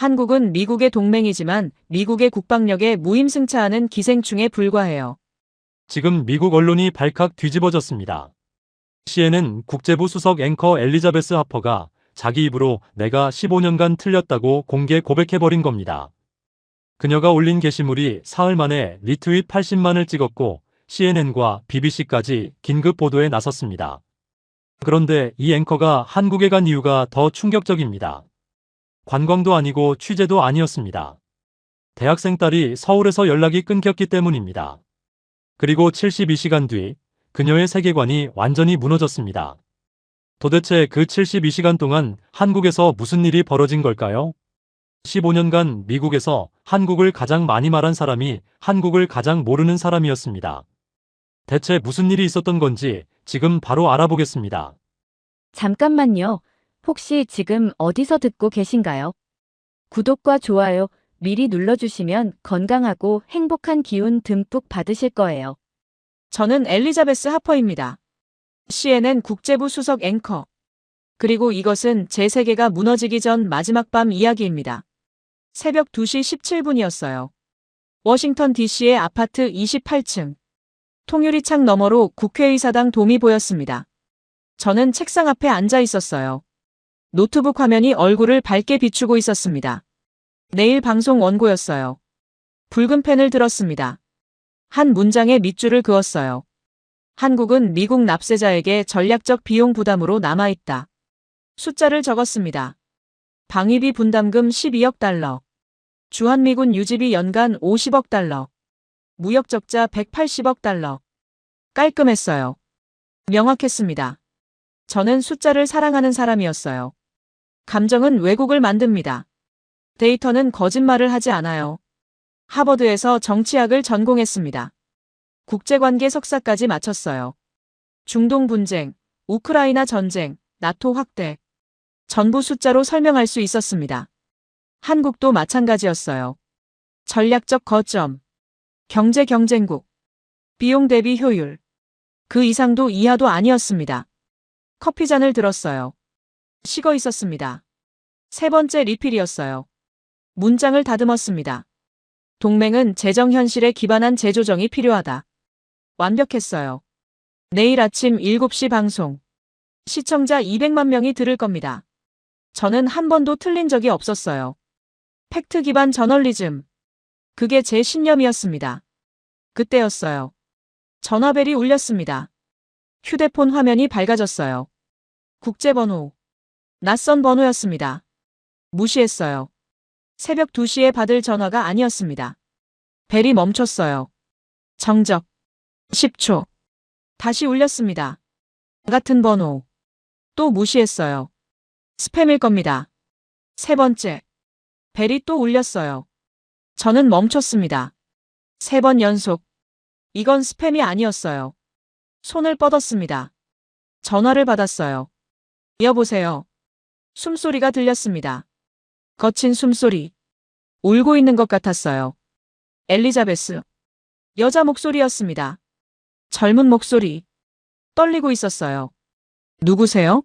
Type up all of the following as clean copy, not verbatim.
한국은 미국의 동맹이지만 미국의 국방력에 무임승차하는 기생충에 불과해요. 지금 미국 언론이 발칵 뒤집어졌습니다. CNN 국제부 수석 앵커 엘리자베스 하퍼가 자기 입으로 내가 15년간 틀렸다고 공개 고백해버린 겁니다. 그녀가 올린 게시물이 사흘 만에 리트윗 80만을 찍었고 CNN과 BBC까지 긴급 보도에 나섰습니다. 그런데 이 앵커가 한국에 간 이유가 더 충격적입니다. 관광도 아니고 취재도 아니었습니다. 대학생 딸이 서울에서 연락이 끊겼기 때문입니다. 그리고 72시간 뒤 그녀의 세계관이 완전히 무너졌습니다. 도대체 그 72시간 동안 한국에서 무슨 일이 벌어진 걸까요? 15년간 미국에서 한국을 가장 많이 말한 사람이 한국을 가장 모르는 사람이었습니다. 대체 무슨 일이 있었던 건지 지금 바로 알아보겠습니다. 잠깐만요. 혹시 지금 어디서 듣고 계신가요? 구독과 좋아요 미리 눌러주시면 건강하고 행복한 기운 듬뿍 받으실 거예요. 저는 엘리자베스 하퍼입니다. CNN 국제부 수석 앵커. 그리고 이것은 제 세계가 무너지기 전 마지막 밤 이야기입니다. 새벽 2시 17분이었어요. 워싱턴 DC의 아파트 28층. 통유리창 너머로 국회의사당 돔이 보였습니다. 저는 책상 앞에 앉아 있었어요. 노트북 화면이 얼굴을 밝게 비추고 있었습니다. 내일 방송 원고였어요. 붉은 펜을 들었습니다. 한 문장에 밑줄을 그었어요. 한국은 미국 납세자에게 전략적 비용 부담으로 남아있다. 숫자를 적었습니다. 방위비 분담금 12억 달러. 주한미군 유지비 연간 50억 달러. 무역 적자 180억 달러. 깔끔했어요. 명확했습니다. 저는 숫자를 사랑하는 사람이었어요. 감정은 왜곡을 만듭니다. 데이터는 거짓말을 하지 않아요. 하버드에서 정치학을 전공했습니다. 국제관계 석사까지 마쳤어요. 중동 분쟁, 우크라이나 전쟁, 나토 확대. 전부 숫자로 설명할 수 있었습니다. 한국도 마찬가지였어요. 전략적 거점, 경제 경쟁국, 비용 대비 효율. 그 이상도 이하도 아니었습니다. 커피잔을 들었어요. 식어 있었습니다. 세 번째 리필이었어요. 문장을 다듬었습니다. 동맹은 재정 현실에 기반한 재조정이 필요하다. 완벽했어요. 내일 아침 7시 방송. 시청자 200만 명이 들을 겁니다. 저는 한 번도 틀린 적이 없었어요. 팩트 기반 저널리즘. 그게 제 신념이었습니다. 그때였어요. 전화벨이 울렸습니다. 휴대폰 화면이 밝아졌어요. 국제번호. 낯선 번호였습니다. 무시했어요. 새벽 2시에 받을 전화가 아니었습니다. 벨이 멈췄어요. 정적. 10초. 다시 울렸습니다. 같은 번호. 또 무시했어요. 스팸일 겁니다. 세 번째. 벨이 또 울렸어요. 저는 멈췄습니다. 3번 연속. 이건 스팸이 아니었어요. 손을 뻗었습니다. 전화를 받았어요. 여보세요. 숨소리가 들렸습니다. 거친 숨소리. 울고 있는 것 같았어요. 엘리자베스. 여자 목소리였습니다. 젊은 목소리. 떨리고 있었어요. 누구세요?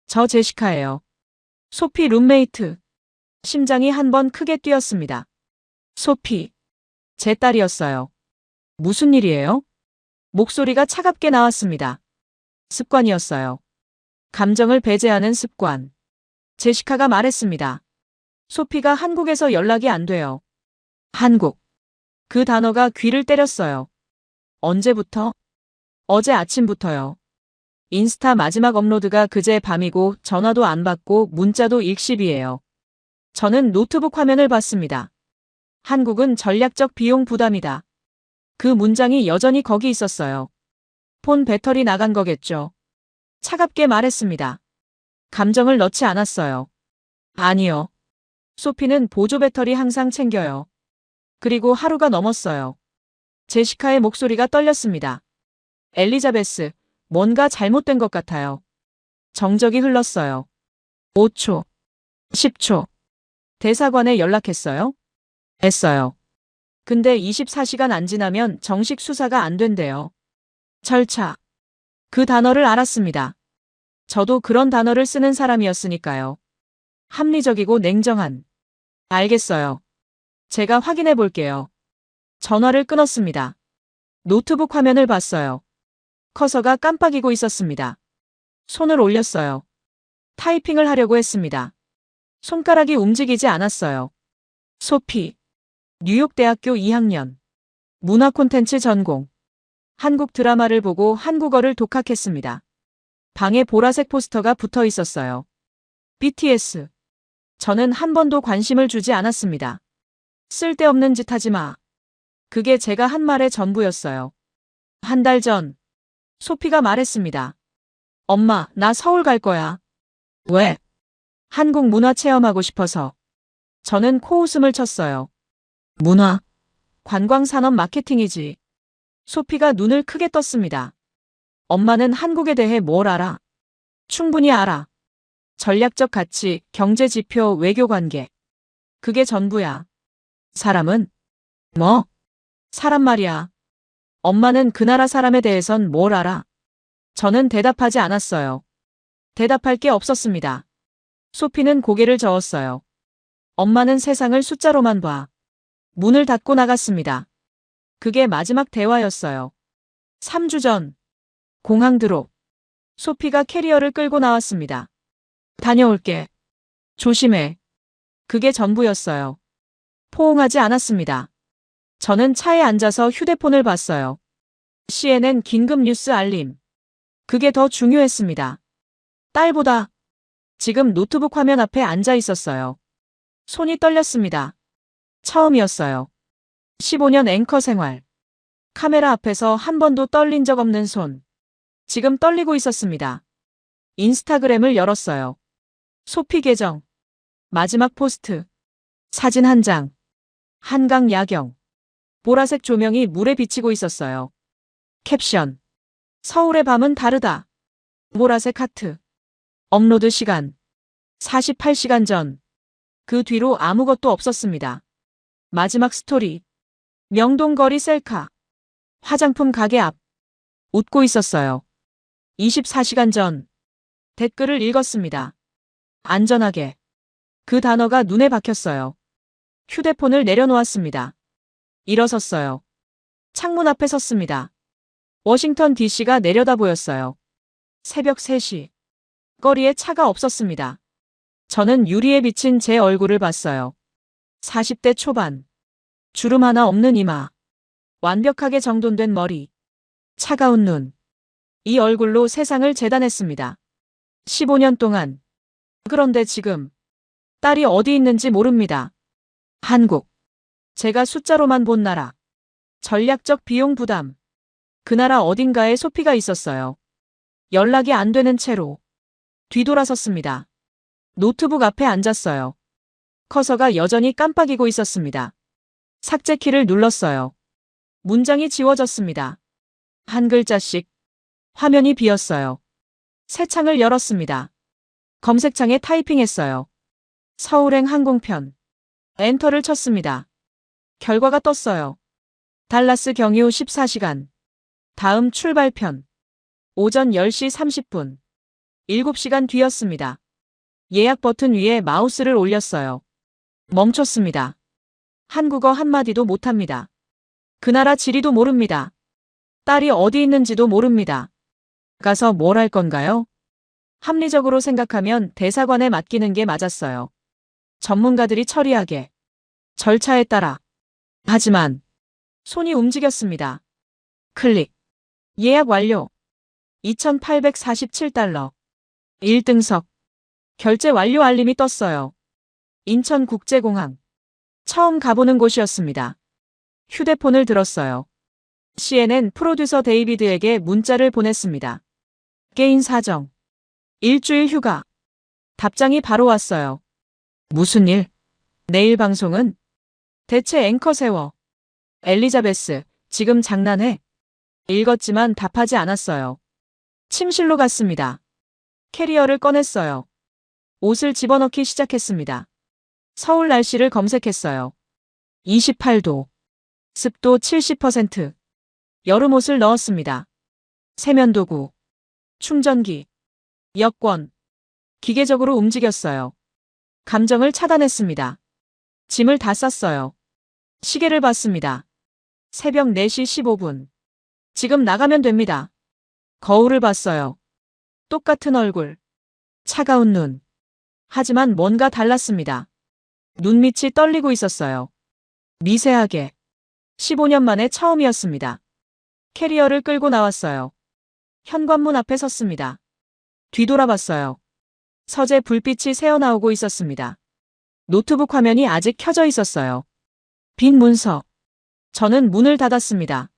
저 제시카예요. 소피 룸메이트. 심장이 한 번 크게 뛰었습니다. 소피. 제 딸이었어요. 무슨 일이에요? 목소리가 차갑게 나왔습니다. 습관이었어요. 감정을 배제하는 습관. 제시카가 말했습니다. 소피가 한국에서 연락이 안 돼요. 한국. 그 단어가 귀를 때렸어요. 언제부터? 어제 아침부터요. 인스타 마지막 업로드가 그제 밤이고 전화도 안 받고 문자도 일십이에요. 저는 노트북 화면을 봤습니다. 한국은 전략적 비용 부담이다. 그 문장이 여전히 거기 있었어요. 폰 배터리 나간 거겠죠. 차갑게 말했습니다. 감정을 넣지 않았어요. 아니요. 소피는 보조 배터리 항상 챙겨요. 그리고 하루가 넘었어요. 제시카의 목소리가 떨렸습니다. 엘리자베스, 뭔가 잘못된 것 같아요. 정적이 흘렀어요. 5초, 10초. 대사관에 연락했어요? 했어요. 근데 24시간 안 지나면 정식 수사가 안 된대요. 절차. 그 단어를 알았습니다. 저도 그런 단어를 쓰는 사람이었으니까요. 합리적이고 냉정한. 알겠어요. 제가 확인해 볼게요. 전화를 끊었습니다. 노트북 화면을 봤어요. 커서가 깜빡이고 있었습니다. 손을 올렸어요. 타이핑을 하려고 했습니다. 손가락이 움직이지 않았어요. 소피. 뉴욕대학교 2학년. 문화 콘텐츠 전공. 한국 드라마를 보고 한국어를 독학했습니다. 방에 보라색 포스터가 붙어 있었어요. BTS. 저는 한 번도 관심을 주지 않았습니다. 쓸데없는 짓 하지 마. 그게 제가 한 말의 전부였어요. 한 달 전, 소피가 말했습니다. 엄마, 나 서울 갈 거야. 왜? 한국 문화 체험하고 싶어서. 저는 코웃음을 쳤어요. 문화? 관광산업 마케팅이지. 소피가 눈을 크게 떴습니다. 엄마는 한국에 대해 뭘 알아? 충분히 알아. 전략적 가치, 경제 지표, 외교 관계. 그게 전부야. 사람은? 뭐? 사람 말이야. 엄마는 그 나라 사람에 대해선 뭘 알아? 저는 대답하지 않았어요. 대답할 게 없었습니다. 소피는 고개를 저었어요. 엄마는 세상을 숫자로만 봐. 문을 닫고 나갔습니다. 그게 마지막 대화였어요. 3주 전, 공항 드롭. 소피가 캐리어를 끌고 나왔습니다. 다녀올게. 조심해. 그게 전부였어요. 포옹하지 않았습니다. 저는 차에 앉아서 휴대폰을 봤어요. CNN 긴급 뉴스 알림. 그게 더 중요했습니다. 딸보다. 지금 노트북 화면 앞에 앉아 있었어요. 손이 떨렸습니다. 처음이었어요. 15년 앵커 생활. 카메라 앞에서 한 번도 떨린 적 없는 손. 지금 떨리고 있었습니다. 인스타그램을 열었어요. 소피 계정. 마지막 포스트. 사진 한 장. 한강 야경. 보라색 조명이 물에 비치고 있었어요. 캡션. 서울의 밤은 다르다. 보라색 하트. 업로드 시간. 48시간 전. 그 뒤로 아무것도 없었습니다. 마지막 스토리. 명동거리 셀카. 화장품 가게 앞. 웃고 있었어요. 24시간 전. 댓글을 읽었습니다. 안전하게. 그 단어가 눈에 박혔어요. 휴대폰을 내려놓았습니다. 일어섰어요. 창문 앞에 섰습니다. 워싱턴 DC가 내려다 보였어요. 새벽 3시. 거리에 차가 없었습니다. 저는 유리에 비친 제 얼굴을 봤어요. 40대 초반. 주름 하나 없는 이마. 완벽하게 정돈된 머리. 차가운 눈. 이 얼굴로 세상을 재단했습니다. 15년 동안. 그런데 지금 딸이 어디 있는지 모릅니다. 한국. 제가 숫자로만 본 나라. 전략적 비용 부담. 그 나라 어딘가에 소피가 있었어요. 연락이 안 되는 채로. 뒤돌아섰습니다. 노트북 앞에 앉았어요. 커서가 여전히 깜빡이고 있었습니다. 삭제 키를 눌렀어요. 문장이 지워졌습니다. 한 글자씩. 화면이 비었어요. 새 창을 열었습니다. 검색창에 타이핑했어요. 서울행 항공편. 엔터를 쳤습니다. 결과가 떴어요. 달라스 경유 14시간. 다음 출발편. 오전 10시 30분. 7시간 뒤였습니다. 예약 버튼 위에 마우스를 올렸어요. 멈췄습니다. 한국어 한마디도 못합니다. 그 나라 지리도 모릅니다. 딸이 어디 있는지도 모릅니다. 가서 뭘 할 건가요? 합리적으로 생각하면 대사관에 맡기는 게 맞았어요. 전문가들이 처리하게. 절차에 따라. 하지만 손이 움직였습니다. 클릭. 예약 완료. 2,847달러. 1등석. 결제 완료 알림이 떴어요. 인천국제공항. 처음 가보는 곳이었습니다. 휴대폰을 들었어요. CNN 프로듀서 데이비드에게 문자를 보냈습니다. 개인 사정. 일주일 휴가. 답장이 바로 왔어요. 무슨 일? 내일 방송은? 대체 앵커 세워. 엘리자베스, 지금 장난해? 읽었지만 답하지 않았어요. 침실로 갔습니다. 캐리어를 꺼냈어요. 옷을 집어넣기 시작했습니다. 서울 날씨를 검색했어요. 28도. 습도 70%. 여름 옷을 넣었습니다. 세면도구. 충전기. 여권. 기계적으로 움직였어요. 감정을 차단했습니다. 짐을 다 쌌어요. 시계를 봤습니다. 새벽 4시 15분. 지금 나가면 됩니다. 거울을 봤어요. 똑같은 얼굴. 차가운 눈. 하지만 뭔가 달랐습니다. 눈밑이 떨리고 있었어요. 미세하게. 15년 만에 처음이었습니다. 캐리어를 끌고 나왔어요. 현관문 앞에 섰습니다. 뒤돌아봤어요. 서재 불빛이 새어나오고 있었습니다. 노트북 화면이 아직 켜져 있었어요. 빈 문서. 저는 문을 닫았습니다.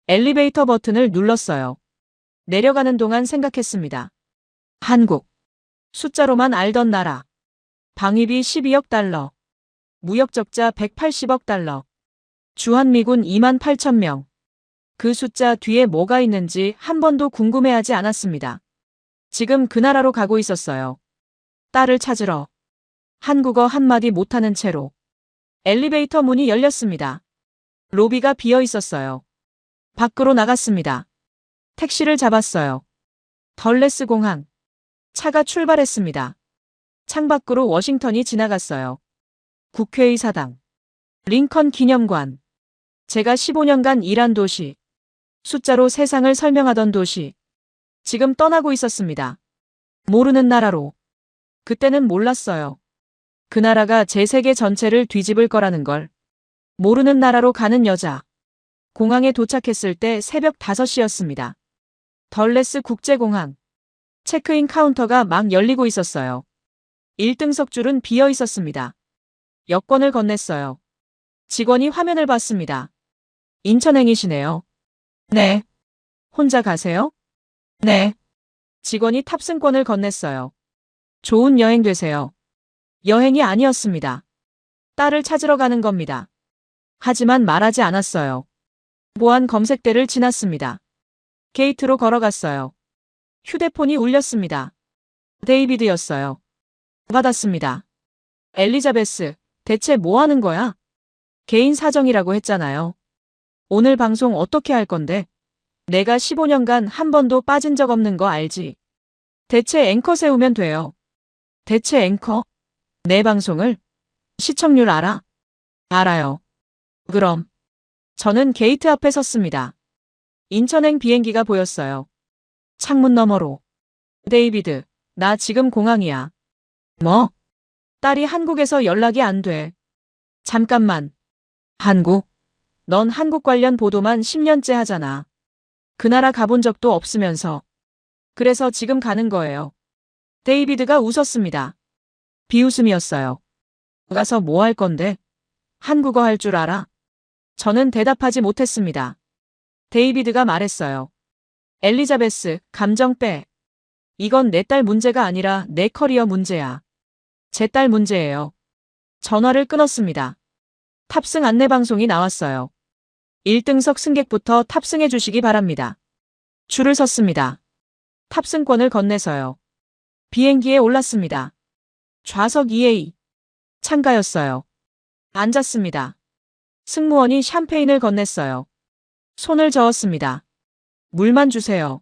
엘리베이터 버튼을 눌렀어요. 내려가는 동안 생각했습니다. 한국. 숫자로만 알던 나라. 방위비 12억 달러. 무역 적자 180억 달러. 주한미군 2만 8천 명. 그 숫자 뒤에 뭐가 있는지 한 번도 궁금해하지 않았습니다. 지금 그 나라로 가고 있었어요. 딸을 찾으러. 한국어 한마디 못하는 채로. 엘리베이터 문이 열렸습니다. 로비가 비어 있었어요. 밖으로 나갔습니다. 택시를 잡았어요. 덜레스 공항. 차가 출발했습니다. 창밖으로 워싱턴이 지나갔어요. 국회의사당. 링컨 기념관. 제가 15년간 일한 도시. 숫자로 세상을 설명하던 도시. 지금 떠나고 있었습니다. 모르는 나라로. 그때는 몰랐어요. 그 나라가 제 세계 전체를 뒤집을 거라는 걸. 모르는 나라로 가는 여자. 공항에 도착했을 때 새벽 5시였습니다. 덜레스 국제공항. 체크인 카운터가 막 열리고 있었어요. 1등석 줄은 비어 있었습니다. 여권을 건넸어요. 직원이 화면을 봤습니다. 인천행이시네요. 네. 혼자 가세요? 네. 직원이 탑승권을 건넸어요. 좋은 여행 되세요. 여행이 아니었습니다. 딸을 찾으러 가는 겁니다. 하지만 말하지 않았어요. 보안 검색대를 지났습니다. 게이트로 걸어갔어요. 휴대폰이 울렸습니다. 데이비드였어요. 받았습니다. 엘리자베스, 대체 뭐 하는 거야? 개인 사정이라고 했잖아요. 오늘 방송 어떻게 할 건데? 내가 15년간 한 번도 빠진 적 없는 거 알지? 대체 앵커 세우면 돼요. 대체 앵커? 내 방송을? 시청률 알아? 알아요. 그럼. 저는 게이트 앞에 섰습니다. 인천행 비행기가 보였어요. 창문 너머로. 데이비드, 나 지금 공항이야. 뭐? 딸이 한국에서 연락이 안 돼. 잠깐만. 한국? 넌 한국 관련 보도만 10년째 하잖아. 그 나라 가본 적도 없으면서. 그래서 지금 가는 거예요. 데이비드가 웃었습니다. 비웃음이었어요. 가서 뭐 할 건데? 한국어 할 줄 알아? 저는 대답하지 못했습니다. 데이비드가 말했어요. 엘리자베스, 감정 빼. 이건 내 딸 문제가 아니라 내 커리어 문제야. 제 딸 문제예요. 전화를 끊었습니다. 탑승 안내 방송이 나왔어요. 1등석 승객부터 탑승해 주시기 바랍니다. 줄을 섰습니다. 탑승권을 건네서요. 비행기에 올랐습니다. 좌석 2A. 창가였어요. 앉았습니다. 승무원이 샴페인을 건넸어요. 손을 저었습니다. 물만 주세요.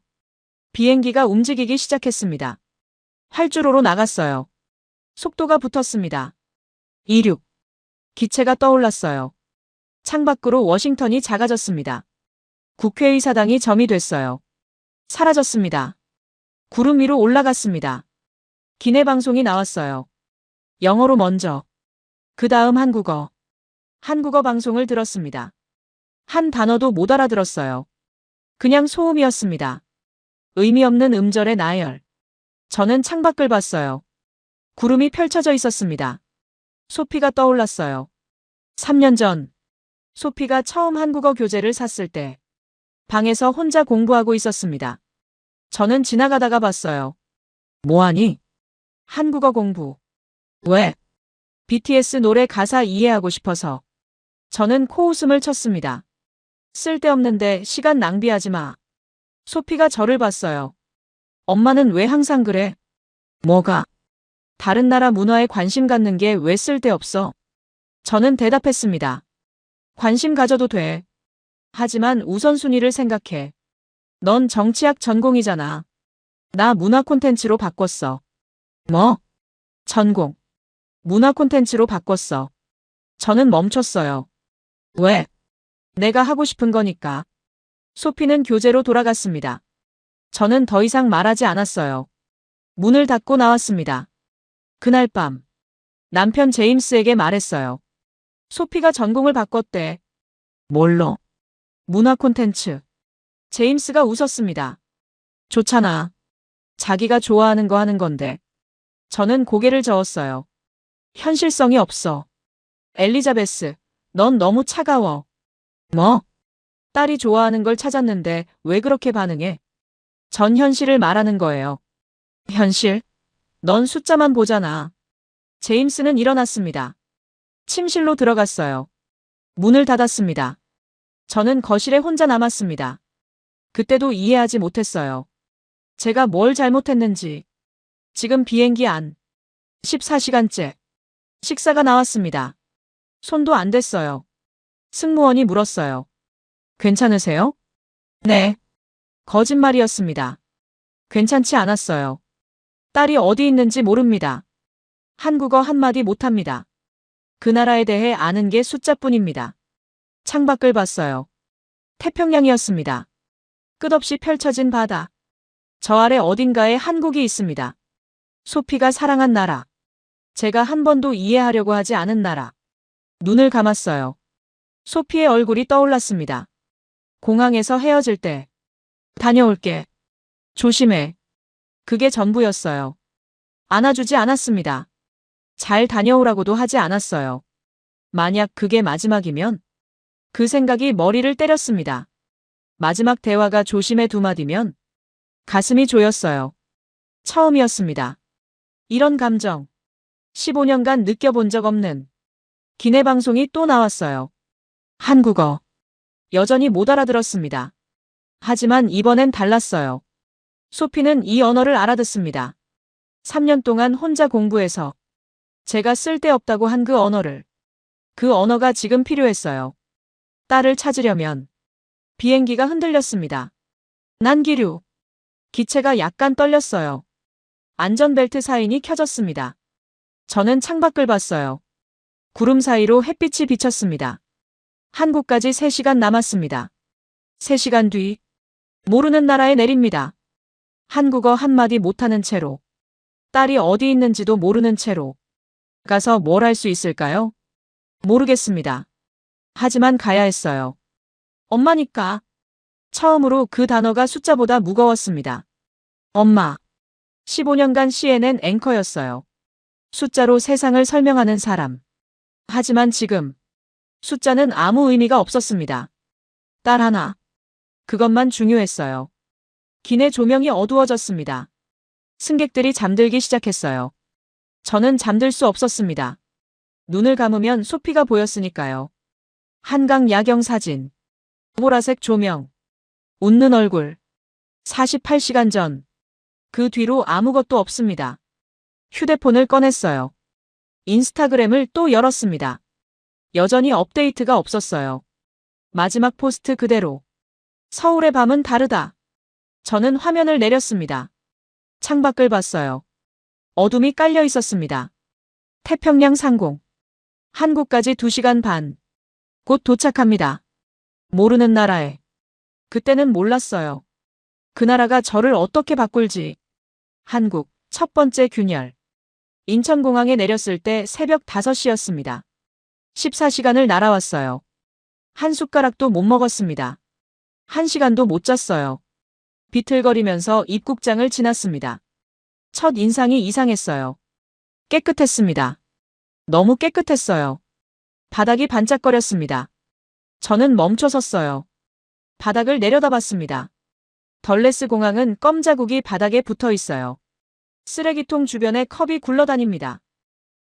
비행기가 움직이기 시작했습니다. 활주로로 나갔어요. 속도가 붙었습니다. 26. 기체가 떠올랐어요. 창밖으로 워싱턴이 작아졌습니다. 국회의사당이 점이 됐어요. 사라졌습니다. 구름 위로 올라갔습니다. 기내 방송이 나왔어요. 영어로 먼저. 그 다음 한국어. 한국어 방송을 들었습니다. 한 단어도 못 알아들었어요. 그냥 소음이었습니다. 의미 없는 음절의 나열. 저는 창밖을 봤어요. 구름이 펼쳐져 있었습니다. 소피가 떠올랐어요. 3년 전. 소피가 처음 한국어 교재를 샀을 때 방에서 혼자 공부하고 있었습니다. 저는 지나가다가 봤어요. 뭐하니? 한국어 공부. 왜? BTS 노래 가사 이해하고 싶어서. 저는 코웃음을 쳤습니다. 쓸데없는데 시간 낭비하지 마. 소피가 저를 봤어요. 엄마는 왜 항상 그래? 뭐가? 다른 나라 문화에 관심 갖는 게 왜 쓸데없어? 저는 대답했습니다. 관심 가져도 돼. 하지만 우선순위를 생각해. 넌 정치학 전공이잖아. 나 문화 콘텐츠로 바꿨어. 뭐? 전공. 문화 콘텐츠로 바꿨어. 저는 멈췄어요. 왜? 내가 하고 싶은 거니까. 소피는 교재로 돌아갔습니다. 저는 더 이상 말하지 않았어요. 문을 닫고 나왔습니다. 그날 밤, 남편 제임스에게 말했어요. 소피가 전공을 바꿨대. 뭘로? 문화 콘텐츠. 제임스가 웃었습니다. 좋잖아. 자기가 좋아하는 거 하는 건데. 저는 고개를 저었어요. 현실성이 없어. 엘리자베스, 넌 너무 차가워. 뭐? 딸이 좋아하는 걸 찾았는데 왜 그렇게 반응해? 전 현실을 말하는 거예요. 현실? 넌 숫자만 보잖아. 제임스는 일어났습니다. 침실로 들어갔어요. 문을 닫았습니다. 저는 거실에 혼자 남았습니다. 그때도 이해하지 못했어요. 제가 뭘 잘못했는지. 지금 비행기 안. 14시간째. 식사가 나왔습니다. 손도 안 댔어요. 승무원이 물었어요. 괜찮으세요? 네. 거짓말이었습니다. 괜찮지 않았어요. 딸이 어디 있는지 모릅니다. 한국어 한마디 못합니다. 그 나라에 대해 아는 게 숫자뿐입니다. 창밖을 봤어요. 태평양이었습니다. 끝없이 펼쳐진 바다. 저 아래 어딘가에 한국이 있습니다. 소피가 사랑한 나라. 제가 한 번도 이해하려고 하지 않은 나라. 눈을 감았어요. 소피의 얼굴이 떠올랐습니다. 공항에서 헤어질 때. 다녀올게. 조심해. 그게 전부였어요. 안아주지 않았습니다. 잘 다녀오라고도 하지 않았어요. 만약 그게 마지막이면? 그 생각이 머리를 때렸습니다. 마지막 대화가 조심해 두 마디면? 가슴이 조였어요. 처음이었습니다. 이런 감정. 15년간 느껴본 적 없는. 기내 방송이 또 나왔어요. 한국어. 여전히 못 알아들었습니다. 하지만 이번엔 달랐어요. 소피는 이 언어를 알아듣습니다. 3년 동안 혼자 공부해서 제가 쓸데없다고 한 그 언어를. 그 언어가 지금 필요했어요. 딸을 찾으려면. 비행기가 흔들렸습니다. 난기류. 기체가 약간 떨렸어요. 안전벨트 사인이 켜졌습니다. 저는 창밖을 봤어요. 구름 사이로 햇빛이 비쳤습니다. 한국까지 3시간 남았습니다. 3시간 뒤. 모르는 나라에 내립니다. 한국어 한마디 못하는 채로. 딸이 어디 있는지도 모르는 채로. 가서 뭘 할 수 있을까요? 모르겠습니다. 하지만 가야 했어요. 엄마니까. 처음으로 그 단어가 숫자보다 무거웠습니다. 엄마. 15년간 CNN 앵커였어요. 숫자로 세상을 설명하는 사람. 하지만 지금 숫자는 아무 의미가 없었습니다. 딸 하나. 그것만 중요했어요. 기내 조명이 어두워졌습니다. 승객들이 잠들기 시작했어요. 저는 잠들 수 없었습니다. 눈을 감으면 소피가 보였으니까요. 한강 야경 사진. 보라색 조명. 웃는 얼굴. 48시간 전. 그 뒤로 아무것도 없습니다. 휴대폰을 꺼냈어요. 인스타그램을 또 열었습니다. 여전히 업데이트가 없었어요. 마지막 포스트 그대로. 서울의 밤은 다르다. 저는 화면을 내렸습니다. 창밖을 봤어요. 어둠이 깔려 있었습니다. 태평양 상공. 한국까지 2시간 반. 곧 도착합니다. 모르는 나라에. 그때는 몰랐어요. 그 나라가 저를 어떻게 바꿀지. 한국, 첫 번째 균열. 인천공항에 내렸을 때 새벽 5시였습니다. 14시간을 날아왔어요. 한 숟가락도 못 먹었습니다. 1시간도 못 잤어요. 비틀거리면서 입국장을 지났습니다. 첫 인상이 이상했어요. 깨끗했습니다. 너무 깨끗했어요. 바닥이 반짝거렸습니다. 저는 멈춰 섰어요. 바닥을 내려다봤습니다. 덜레스 공항은 껌 자국이 바닥에 붙어 있어요. 쓰레기통 주변에 컵이 굴러다닙니다.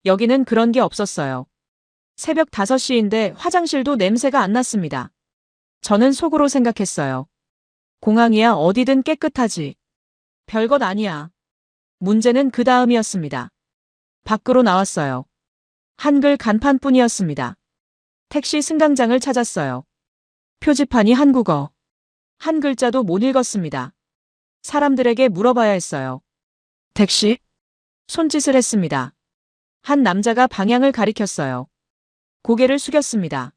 여기는 그런 게 없었어요. 새벽 5시인데 화장실도 냄새가 안 났습니다. 저는 속으로 생각했어요. 공항이야 어디든 깨끗하지. 별것 아니야. 문제는 그 다음이었습니다. 밖으로 나왔어요. 한글 간판뿐이었습니다. 택시 승강장을 찾았어요. 표지판이 한국어. 한 글자도 못 읽었습니다. 사람들에게 물어봐야 했어요. 택시? 손짓을 했습니다. 한 남자가 방향을 가리켰어요. 고개를 숙였습니다.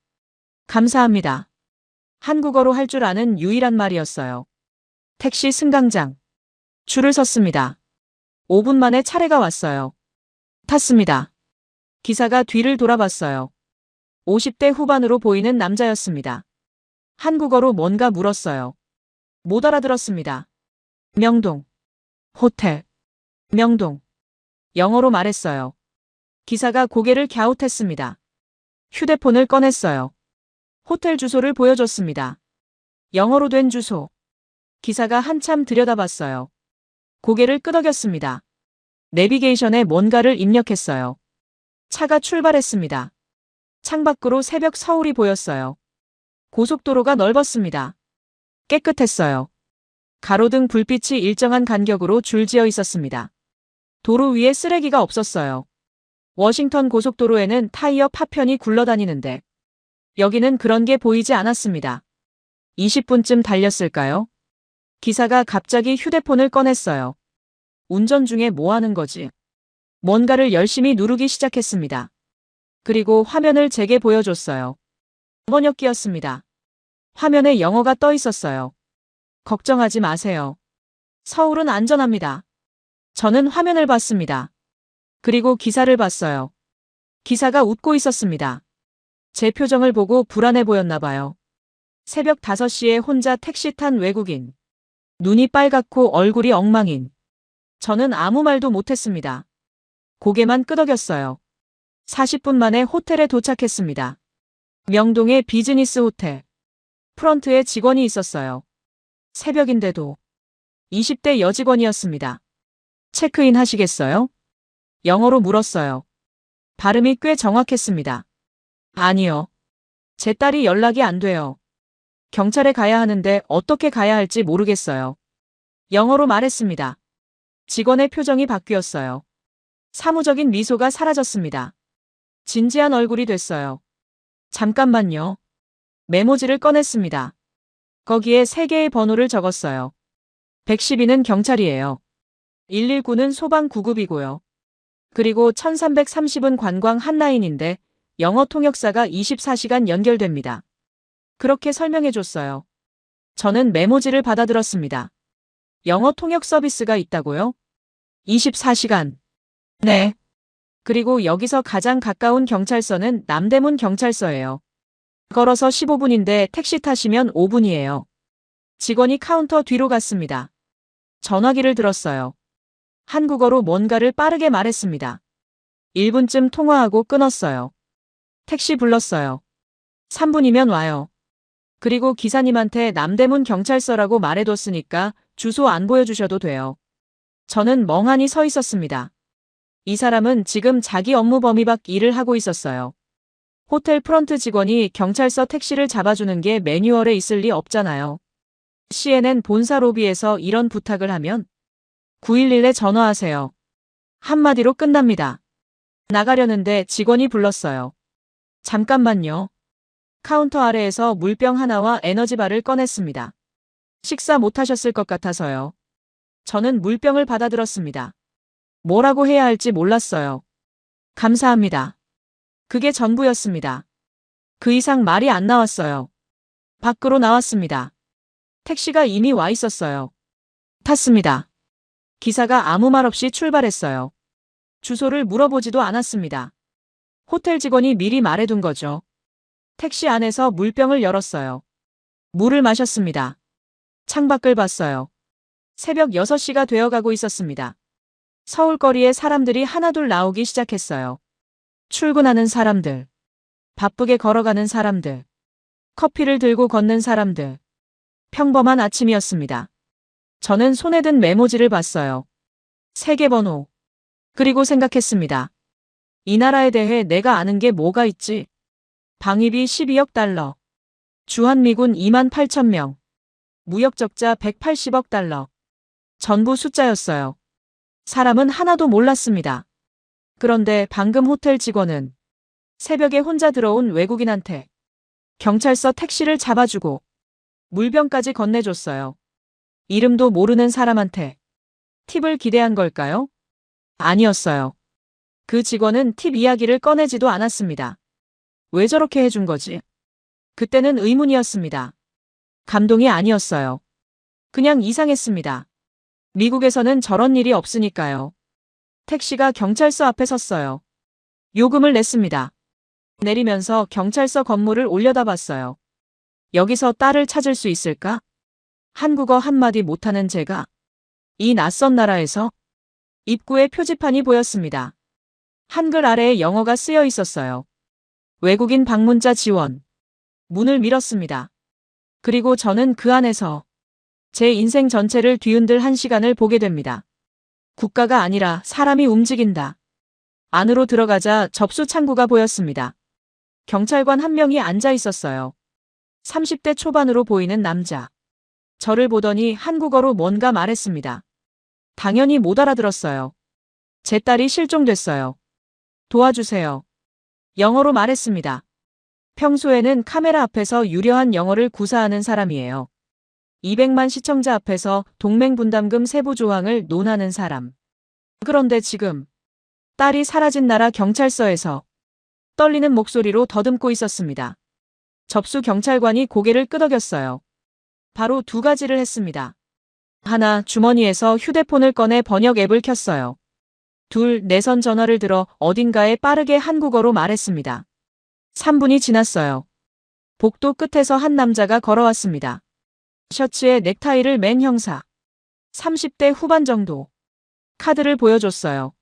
감사합니다. 한국어로 할 줄 아는 유일한 말이었어요. 택시 승강장. 줄을 섰습니다. 5분 만에 차례가 왔어요. 탔습니다. 기사가 뒤를 돌아봤어요. 50대 후반으로 보이는 남자였습니다. 한국어로 뭔가 물었어요. 못 알아들었습니다. 명동. 호텔. 명동. 영어로 말했어요. 기사가 고개를 갸웃했습니다. 휴대폰을 꺼냈어요. 호텔 주소를 보여줬습니다. 영어로 된 주소. 기사가 한참 들여다봤어요. 고개를 끄덕였습니다. 내비게이션에 뭔가를 입력했어요. 차가 출발했습니다. 창밖으로 새벽 서울이 보였어요. 고속도로가 넓었습니다. 깨끗했어요. 가로등 불빛이 일정한 간격으로 줄지어 있었습니다. 도로 위에 쓰레기가 없었어요. 워싱턴 고속도로에는 타이어 파편이 굴러다니는데 여기는 그런 게 보이지 않았습니다. 20분쯤 달렸을까요? 기사가 갑자기 휴대폰을 꺼냈어요. 운전 중에 뭐 하는 거지? 뭔가를 열심히 누르기 시작했습니다. 그리고 화면을 제게 보여줬어요. 번역기였습니다. 화면에 영어가 떠 있었어요. 걱정하지 마세요. 서울은 안전합니다. 저는 화면을 봤습니다. 그리고 기사를 봤어요. 기사가 웃고 있었습니다. 제 표정을 보고 불안해 보였나 봐요. 새벽 5시에 혼자 택시 탄 외국인. 눈이 빨갛고 얼굴이 엉망인. 저는 아무 말도 못했습니다. 고개만 끄덕였어요. 40분 만에 호텔에 도착했습니다. 명동의 비즈니스 호텔. 프런트에 직원이 있었어요. 새벽인데도 20대 여직원이었습니다. 체크인 하시겠어요? 영어로 물었어요. 발음이 꽤 정확했습니다. 아니요. 제 딸이 연락이 안 돼요. 경찰에 가야 하는데 어떻게 가야 할지 모르겠어요. 영어로 말했습니다. 직원의 표정이 바뀌었어요. 사무적인 미소가 사라졌습니다. 진지한 얼굴이 됐어요. 잠깐만요. 메모지를 꺼냈습니다. 거기에 3개의 번호를 적었어요. 112는 경찰이에요. 119는 소방구급이고요. 그리고 1330은 관광 한라인인데 영어 통역사가 24시간 연결됩니다. 그렇게 설명해줬어요. 저는 메모지를 받아들었습니다. 영어 통역 서비스가 있다고요? 24시간. 네. 그리고 여기서 가장 가까운 경찰서는 남대문 경찰서예요. 걸어서 15분인데 택시 타시면 5분이에요. 직원이 카운터 뒤로 갔습니다. 전화기를 들었어요. 한국어로 뭔가를 빠르게 말했습니다. 1분쯤 통화하고 끊었어요. 택시 불렀어요. 3분이면 와요. 그리고 기사님한테 남대문 경찰서라고 말해뒀으니까 주소 안 보여주셔도 돼요. 저는 멍하니 서 있었습니다. 이 사람은 지금 자기 업무 범위 밖 일을 하고 있었어요. 호텔 프런트 직원이 경찰서 택시를 잡아주는 게 매뉴얼에 있을 리 없잖아요. CNN 본사 로비에서 이런 부탁을 하면 911에 전화하세요. 한마디로 끝납니다. 나가려는데 직원이 불렀어요. 잠깐만요. 카운터 아래에서 물병 하나와 에너지바를 꺼냈습니다. 식사 못하셨을 것 같아서요. 저는 물병을 받아들었습니다. 뭐라고 해야 할지 몰랐어요. 감사합니다. 그게 전부였습니다. 그 이상 말이 안 나왔어요. 밖으로 나왔습니다. 택시가 이미 와 있었어요. 탔습니다. 기사가 아무 말 없이 출발했어요. 주소를 물어보지도 않았습니다. 호텔 직원이 미리 말해둔 거죠. 택시 안에서 물병을 열었어요. 물을 마셨습니다. 창밖을 봤어요. 새벽 6시가 되어가고 있었습니다. 서울거리에 사람들이 하나둘 나오기 시작했어요. 출근하는 사람들, 바쁘게 걸어가는 사람들, 커피를 들고 걷는 사람들. 평범한 아침이었습니다. 저는 손에 든 메모지를 봤어요. 3개 번호. 그리고 생각했습니다. 이 나라에 대해 내가 아는 게 뭐가 있지? 방위비 12억 달러. 주한미군 2만 8천 명. 무역적자 180억 달러. 전부 숫자였어요. 사람은 하나도 몰랐습니다. 그런데 방금 호텔 직원은 새벽에 혼자 들어온 외국인한테 경찰서 택시를 잡아주고 물병까지 건네줬어요. 이름도 모르는 사람한테 팁을 기대한 걸까요? 아니었어요. 그 직원은 팁 이야기를 꺼내지도 않았습니다. 왜 저렇게 해준 거지? 그때는 의문이었습니다. 감동이 아니었어요. 그냥 이상했습니다. 미국에서는 저런 일이 없으니까요. 택시가 경찰서 앞에 섰어요. 요금을 냈습니다. 내리면서 경찰서 건물을 올려다봤어요. 여기서 딸을 찾을 수 있을까? 한국어 한마디 못하는 제가 이 낯선 나라에서 입구에 표지판이 보였습니다. 한글 아래에 영어가 쓰여 있었어요. 외국인 방문자 지원. 문을 밀었습니다. 그리고 저는 그 안에서 제 인생 전체를 뒤흔들 한 시간을 보게 됩니다. 국가가 아니라 사람이 움직인다. 안으로 들어가자 접수 창구가 보였습니다. 경찰관 한 명이 앉아 있었어요. 30대 초반으로 보이는 남자. 저를 보더니 한국어로 뭔가 말했습니다. 당연히 못 알아들었어요. 제 딸이 실종됐어요. 도와주세요. 영어로 말했습니다. 평소에는 카메라 앞에서 유려한 영어를 구사하는 사람이에요. 200만 시청자 앞에서 동맹분담금 세부 조항을 논하는 사람. 그런데 지금 딸이 사라진 나라 경찰서에서 떨리는 목소리로 더듬고 있었습니다. 접수 경찰관이 고개를 끄덕였어요. 바로 두 가지를 했습니다. 하나, 주머니에서 휴대폰을 꺼내 번역 앱을 켰어요. 둘, 내선 전화를 들어 어딘가에 빠르게 한국어로 말했습니다. 3분이 지났어요. 복도 끝에서 한 남자가 걸어왔습니다. 셔츠에 넥타이를 맨 형사. 30대 후반 정도. 카드를 보여줬어요.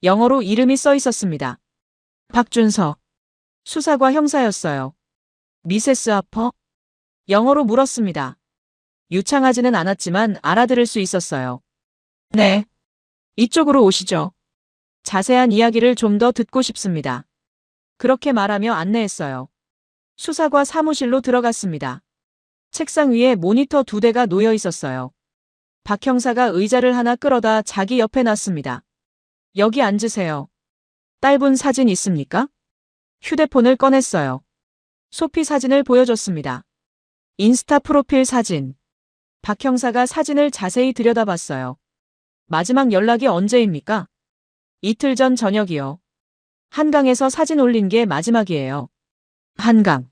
영어로 이름이 써 있었습니다. 박준석. 수사과 형사였어요. 미세스 하퍼? 영어로 물었습니다. 유창하지는 않았지만 알아들을 수 있었어요. 네. 이쪽으로 오시죠. 자세한 이야기를 좀 더 듣고 싶습니다. 그렇게 말하며 안내했어요. 수사과 사무실로 들어갔습니다. 책상 위에 모니터 2대가 놓여 있었어요. 박 형사가 의자를 하나 끌어다 자기 옆에 놨습니다. 여기 앉으세요. 딸분 사진 있습니까? 휴대폰을 꺼냈어요. 소피 사진을 보여줬습니다. 인스타 프로필 사진. 박 형사가 사진을 자세히 들여다봤어요. 마지막 연락이 언제입니까? 이틀 전 저녁이요. 한강에서 사진 올린 게 마지막이에요. 한강.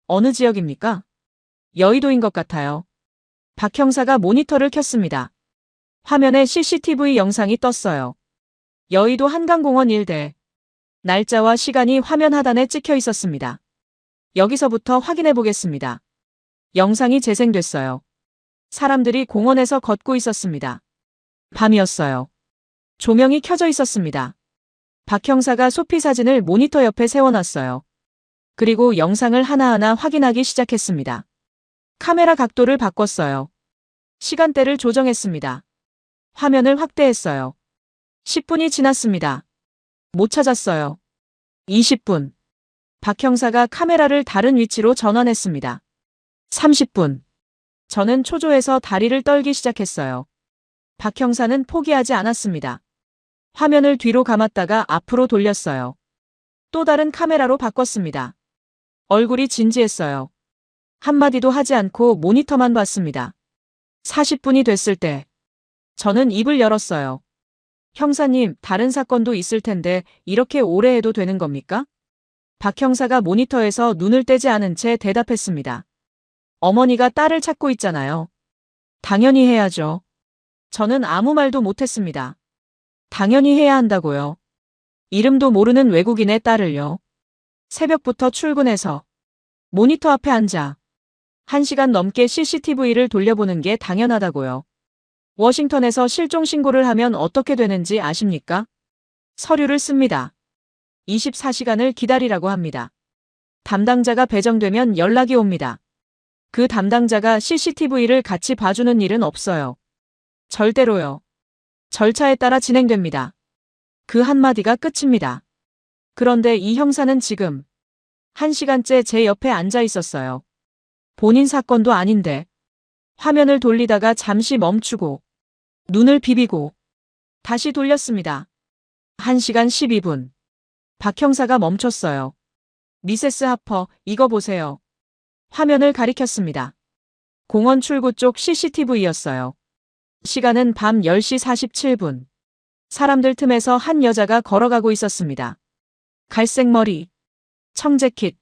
어느 지역입니까? 여의도인 것 같아요. 박 형사가 모니터를 켰습니다. 화면에 CCTV 영상이 떴어요. 여의도 한강공원 일대. 날짜와 시간이 화면 하단에 찍혀 있었습니다. 여기서부터 확인해 보겠습니다. 영상이 재생됐어요. 사람들이 공원에서 걷고 있었습니다. 밤이었어요. 조명이 켜져 있었습니다. 박 형사가 소피 사진을 모니터 옆에 세워놨어요. 그리고 영상을 하나하나 확인하기 시작했습니다. 카메라 각도를 바꿨어요. 시간대를 조정했습니다. 화면을 확대했어요. 10분이 지났습니다. 못 찾았어요. 20분. 박 형사가 카메라를 다른 위치로 전환했습니다. 30분. 저는 초조해서 다리를 떨기 시작했어요. 박 형사는 포기하지 않았습니다. 화면을 뒤로 감았다가 앞으로 돌렸어요. 또 다른 카메라로 바꿨습니다. 얼굴이 진지했어요. 한마디도 하지 않고 모니터만 봤습니다. 40분이 됐을 때 저는 입을 열었어요. 형사님, 다른 사건도 있을 텐데 이렇게 오래 해도 되는 겁니까? 박 형사가 모니터에서 눈을 떼지 않은 채 대답했습니다. 어머니가 딸을 찾고 있잖아요. 당연히 해야죠. 저는 아무 말도 못했습니다. 당연히 해야 한다고요. 이름도 모르는 외국인의 딸을요. 새벽부터 출근해서 모니터 앞에 앉아 1시간 넘게 CCTV를 돌려보는 게 당연하다고요. 워싱턴에서 실종 신고를 하면 어떻게 되는지 아십니까? 서류를 씁니다. 24시간을 기다리라고 합니다. 담당자가 배정되면 연락이 옵니다. 그 담당자가 CCTV를 같이 봐주는 일은 없어요. 절대로요. 절차에 따라 진행됩니다. 그 한마디가 끝입니다. 그런데 이 형사는 지금 1시간째 제 옆에 앉아 있었어요. 본인 사건도 아닌데 화면을 돌리다가 잠시 멈추고 눈을 비비고 다시 돌렸습니다. 1시간 12분. 박 형사가 멈췄어요. 미세스 하퍼, 이거 보세요. 화면을 가리켰습니다. 공원 출구 쪽 CCTV였어요. 시간은 밤 10시 47분. 사람들 틈에서 한 여자가 걸어가고 있었습니다. 갈색 머리, 청재킷,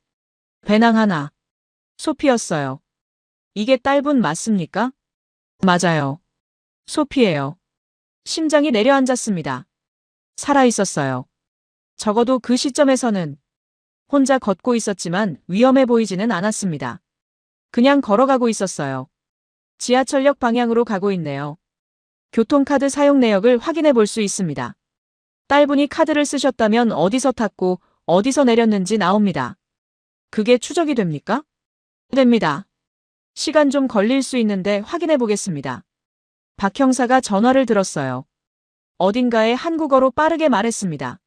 배낭 하나. 소피였어요. 이게 딸분 맞습니까? 맞아요. 소피예요. 심장이 내려앉았습니다. 살아있었어요. 적어도 그 시점에서는 혼자 걷고 있었지만 위험해 보이지는 않았습니다. 그냥 걸어가고 있었어요. 지하철역 방향으로 가고 있네요. 교통카드 사용 내역을 확인해 볼 수 있습니다. 딸분이 카드를 쓰셨다면 어디서 탔고 어디서 내렸는지 나옵니다. 그게 추적이 됩니까? 됩니다. 시간 좀 걸릴 수 있는데 확인해 보겠습니다. 박 형사가 전화를 들었어요. 어딘가에 한국어로 빠르게 말했습니다.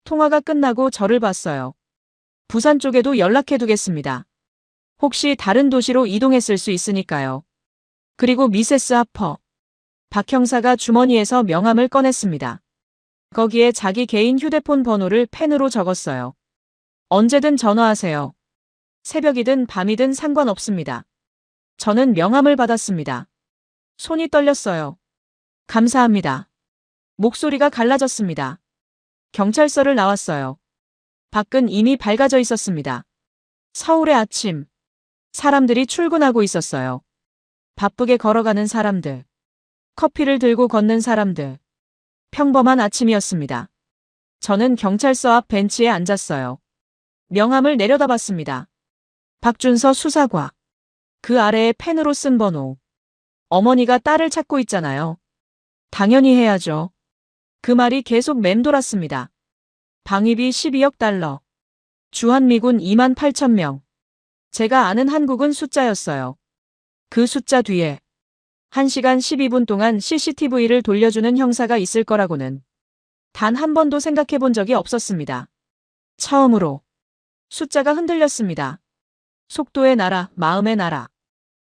통화가 끝나고 저를 봤어요. 부산 쪽에도 연락해 두겠습니다. 혹시 다른 도시로 이동했을 수 있으니까요. 그리고 미세스 하퍼. 박 형사가 주머니에서 명함을 꺼냈습니다. 거기에 자기 개인 휴대폰 번호를 펜으로 적었어요. 언제든 전화하세요. 새벽이든 밤이든 상관없습니다. 저는 명함을 받았습니다. 손이 떨렸어요. 감사합니다. 목소리가 갈라졌습니다. 경찰서를 나왔어요. 밖은 이미 밝아져 있었습니다. 서울의 아침. 사람들이 출근하고 있었어요. 바쁘게 걸어가는 사람들. 커피를 들고 걷는 사람들. 평범한 아침이었습니다. 저는 경찰서 앞 벤치에 앉았어요. 명함을 내려다봤습니다. 박준서 수사과. 그 아래에 펜으로 쓴 번호. 어머니가 딸을 찾고 있잖아요. 당연히 해야죠. 그 말이 계속 맴돌았습니다. 방위비 12억 달러. 주한미군 2만 8천 명. 제가 아는 한국은 숫자였어요. 그 숫자 뒤에 1시간 12분 동안 CCTV를 돌려주는 형사가 있을 거라고는 단 한 번도 생각해 본 적이 없었습니다. 처음으로 숫자가 흔들렸습니다. 속도의 나라, 마음의 나라.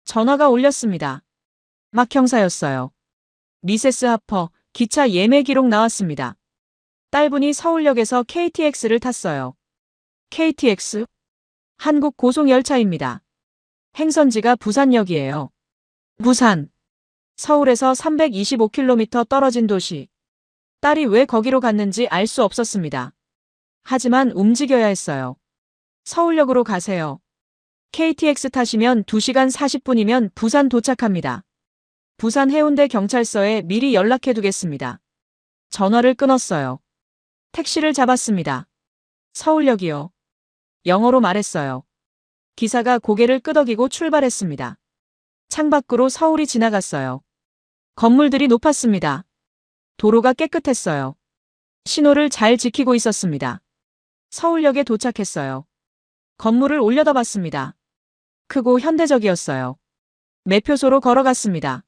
전화가 울렸습니다. 막 형사였어요. 미세스 하퍼, 기차 예매 기록 나왔습니다. 딸분이 서울역에서 KTX를 탔어요. KTX? 한국 고속열차입니다. 행선지가 부산역이에요. 부산. 서울에서 325km 떨어진 도시. 딸이 왜 거기로 갔는지 알 수 없었습니다. 하지만 움직여야 했어요. 서울역으로 가세요. KTX 타시면 2시간 40분이면 부산 도착합니다. 부산 해운대 경찰서에 미리 연락해 두겠습니다. 전화를 끊었어요. 택시를 잡았습니다. 서울역이요. 영어로 말했어요. 기사가 고개를 끄덕이고 출발했습니다. 창밖으로 서울이 지나갔어요. 건물들이 높았습니다. 도로가 깨끗했어요. 신호를 잘 지키고 있었습니다. 서울역에 도착했어요. 건물을 올려다봤습니다. 크고 현대적이었어요. 매표소로 걸어갔습니다.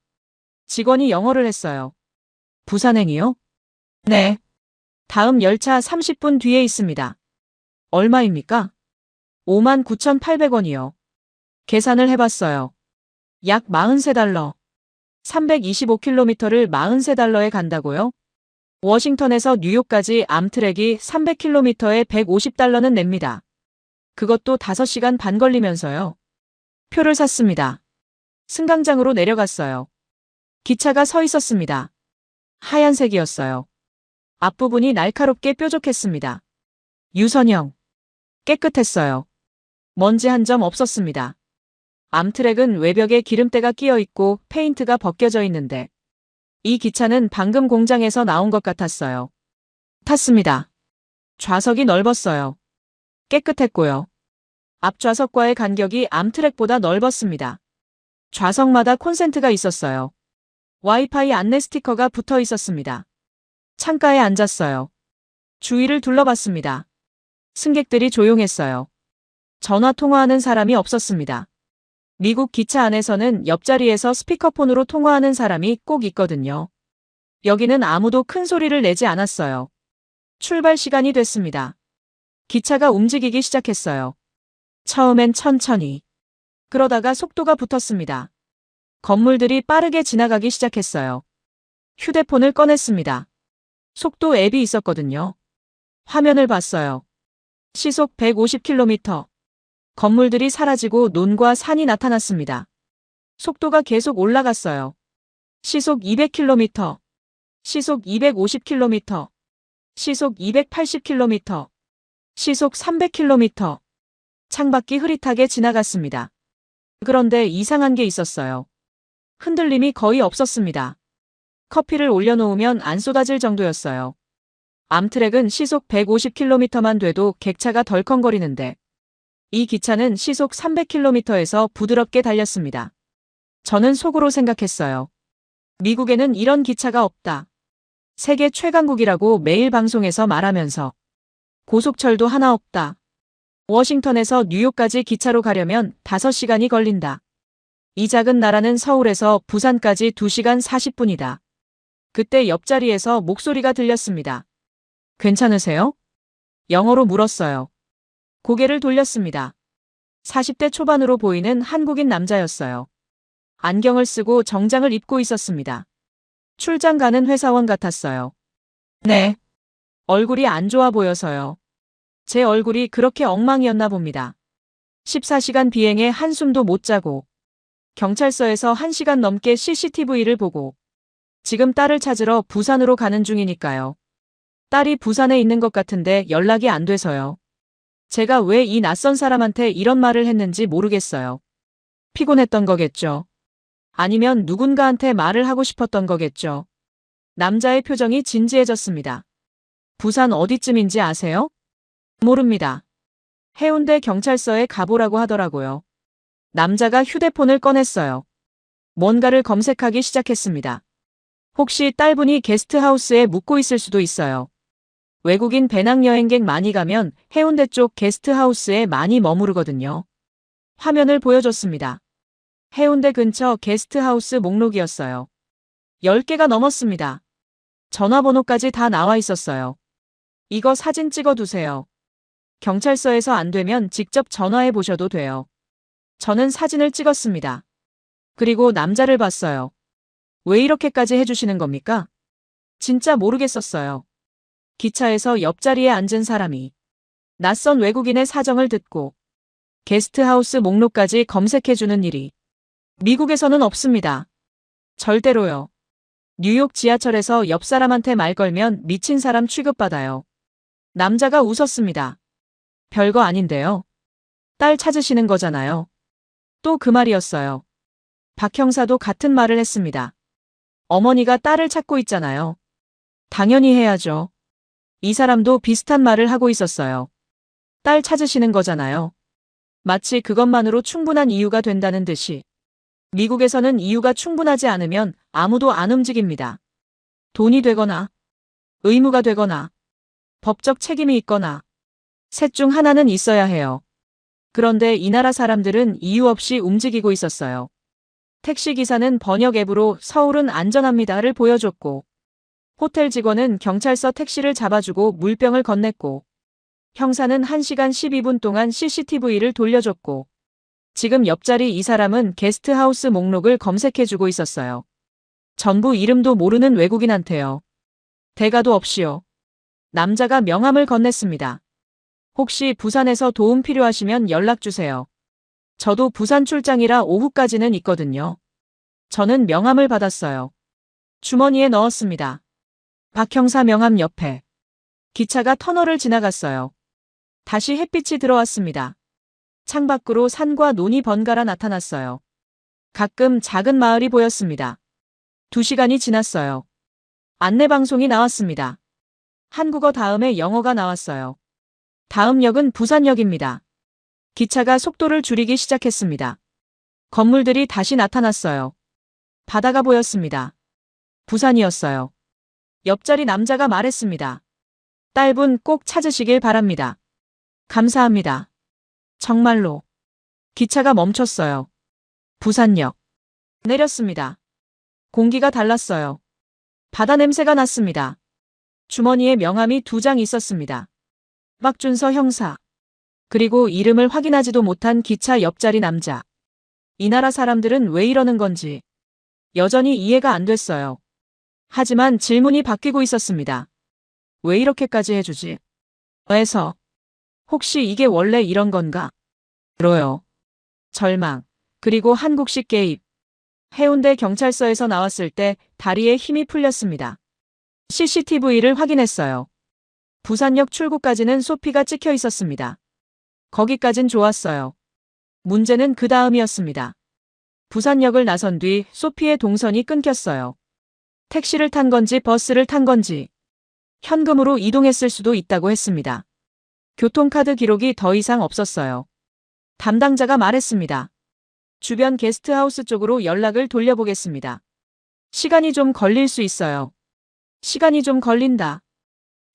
직원이 영어를 했어요. 부산행이요? 네. 다음 열차 30분 뒤에 있습니다. 얼마입니까? 59,800원이요. 계산을 해봤어요. 약 43달러. 325km를 43달러에 간다고요? 워싱턴에서 뉴욕까지 암트랙이 300km에 150달러는 냅니다. 그것도 5시간 반 걸리면서요. 표를 샀습니다. 승강장으로 내려갔어요. 기차가 서 있었습니다. 하얀색이었어요. 앞부분이 날카롭게 뾰족했습니다. 유선형. 깨끗했어요. 먼지 한 점 없었습니다. 암트랙은 외벽에 기름때가 끼어 있고 페인트가 벗겨져 있는데 이 기차는 방금 공장에서 나온 것 같았어요. 탔습니다. 좌석이 넓었어요. 깨끗했고요. 앞좌석과의 간격이 암트랙보다 넓었습니다. 좌석마다 콘센트가 있었어요. 와이파이 안내 스티커가 붙어 있었습니다. 창가에 앉았어요. 주위를 둘러봤습니다. 승객들이 조용했어요. 전화 통화하는 사람이 없었습니다. 미국 기차 안에서는 옆자리에서 스피커폰으로 통화하는 사람이 꼭 있거든요. 여기는 아무도 큰 소리를 내지 않았어요. 출발 시간이 됐습니다. 기차가 움직이기 시작했어요. 처음엔 천천히. 그러다가 속도가 붙었습니다. 건물들이 빠르게 지나가기 시작했어요. 휴대폰을 꺼냈습니다. 속도 앱이 있었거든요. 화면을 봤어요. 시속 150km. 건물들이 사라지고 논과 산이 나타났습니다. 속도가 계속 올라갔어요. 시속 200km. 시속 250km. 시속 280km. 시속 300km. 창밖이 흐릿하게 지나갔습니다. 그런데 이상한 게 있었어요. 흔들림이 거의 없었습니다. 커피를 올려놓으면 안 쏟아질 정도였어요. 암트랙은 시속 150km만 돼도 객차가 덜컹거리는데 이 기차는 시속 300km에서 부드럽게 달렸습니다. 저는 속으로 생각했어요. 미국에는 이런 기차가 없다. 세계 최강국이라고 매일 방송에서 말하면서 고속철도 하나 없다. 워싱턴에서 뉴욕까지 기차로 가려면 5시간이 걸린다. 이 작은 나라는 서울에서 부산까지 2시간 40분이다. 그때 옆자리에서 목소리가 들렸습니다. 괜찮으세요? 영어로 물었어요. 고개를 돌렸습니다. 40대 초반으로 보이는 한국인 남자였어요. 안경을 쓰고 정장을 입고 있었습니다. 출장 가는 회사원 같았어요. 네. 얼굴이 안 좋아 보여서요. 제 얼굴이 그렇게 엉망이었나 봅니다. 14시간 비행에 한숨도 못 자고 경찰서에서 1시간 넘게 CCTV를 보고 지금 딸을 찾으러 부산으로 가는 중이니까요. 딸이 부산에 있는 것 같은데 연락이 안 돼서요. 제가 왜 이 낯선 사람한테 이런 말을 했는지 모르겠어요. 피곤했던 거겠죠. 아니면 누군가한테 말을 하고 싶었던 거겠죠. 남자의 표정이 진지해졌습니다. 부산 어디쯤인지 아세요? 모릅니다. 해운대 경찰서에 가보라고 하더라고요. 남자가 휴대폰을 꺼냈어요. 뭔가를 검색하기 시작했습니다. 혹시 딸분이 게스트하우스에 묵고 있을 수도 있어요. 외국인 배낭여행객 많이 가면 해운대 쪽 게스트하우스에 많이 머무르거든요. 화면을 보여줬습니다. 해운대 근처 게스트하우스 목록이었어요. 10개가 넘었습니다. 전화번호까지 다 나와 있었어요. 이거 사진 찍어두세요. 경찰서에서 안 되면 직접 전화해 보셔도 돼요. 저는 사진을 찍었습니다. 그리고 남자를 봤어요. 왜 이렇게까지 해주시는 겁니까? 진짜 모르겠었어요. 기차에서 옆자리에 앉은 사람이 낯선 외국인의 사정을 듣고 게스트하우스 목록까지 검색해주는 일이 미국에서는 없습니다. 절대로요. 뉴욕 지하철에서 옆 사람한테 말 걸면 미친 사람 취급받아요. 남자가 웃었습니다. 별거 아닌데요. 딸 찾으시는 거잖아요. 또 그 말이었어요. 박 형사도 같은 말을 했습니다. 어머니가 딸을 찾고 있잖아요. 당연히 해야죠. 이 사람도 비슷한 말을 하고 있었어요. 딸 찾으시는 거잖아요. 마치 그것만으로 충분한 이유가 된다는 듯이. 미국에서는 이유가 충분하지 않으면 아무도 안 움직입니다. 돈이 되거나, 의무가 되거나, 법적 책임이 있거나, 셋 중 하나는 있어야 해요. 그런데 이 나라 사람들은 이유 없이 움직이고 있었어요. 택시기사는 번역 앱으로 서울은 안전합니다를 보여줬고, 호텔 직원은 경찰서 택시를 잡아주고 물병을 건넸고, 형사는 1시간 12분 동안 CCTV를 돌려줬고, 지금 옆자리 이 사람은 게스트하우스 목록을 검색해주고 있었어요. 전부 이름도 모르는 외국인한테요. 대가도 없이요. 남자가 명함을 건넸습니다. 혹시 부산에서 도움 필요하시면 연락주세요. 저도 부산 출장이라 오후까지는 있거든요. 저는 명함을 받았어요. 주머니에 넣었습니다. 박 형사 명함 옆에. 기차가 터널을 지나갔어요. 다시 햇빛이 들어왔습니다. 창밖으로 산과 논이 번갈아 나타났어요. 가끔 작은 마을이 보였습니다. 2시간이 지났어요. 안내방송이 나왔습니다. 한국어 다음에 영어가 나왔어요. 다음 역은 부산역입니다. 기차가 속도를 줄이기 시작했습니다. 건물들이 다시 나타났어요. 바다가 보였습니다. 부산이었어요. 옆자리 남자가 말했습니다. 딸분 꼭 찾으시길 바랍니다. 감사합니다. 정말로. 기차가 멈췄어요. 부산역. 내렸습니다. 공기가 달랐어요. 바다 냄새가 났습니다. 주머니에 명함이 2장 있었습니다. 박준서 형사. 그리고 이름을 확인하지도 못한 기차 옆자리 남자. 이 나라 사람들은 왜 이러는 건지 여전히 이해가 안 됐어요. 하지만 질문이 바뀌고 있었습니다. 왜 이렇게까지 해주지? 에서. 혹시 이게 원래 이런 건가? 로요. 절망. 그리고 한국식 개입. 해운대 경찰서에서 나왔을 때 다리에 힘이 풀렸습니다. CCTV를 확인했어요. 부산역 출구까지는 소피가 찍혀 있었습니다. 거기까진 좋았어요. 문제는 그 다음이었습니다. 부산역을 나선 뒤 소피의 동선이 끊겼어요. 택시를 탄 건지 버스를 탄 건지 현금으로 이동했을 수도 있다고 했습니다. 교통카드 기록이 더 이상 없었어요. 담당자가 말했습니다. 주변 게스트하우스 쪽으로 연락을 돌려보겠습니다. 시간이 좀 걸릴 수 있어요. 시간이 좀 걸린다.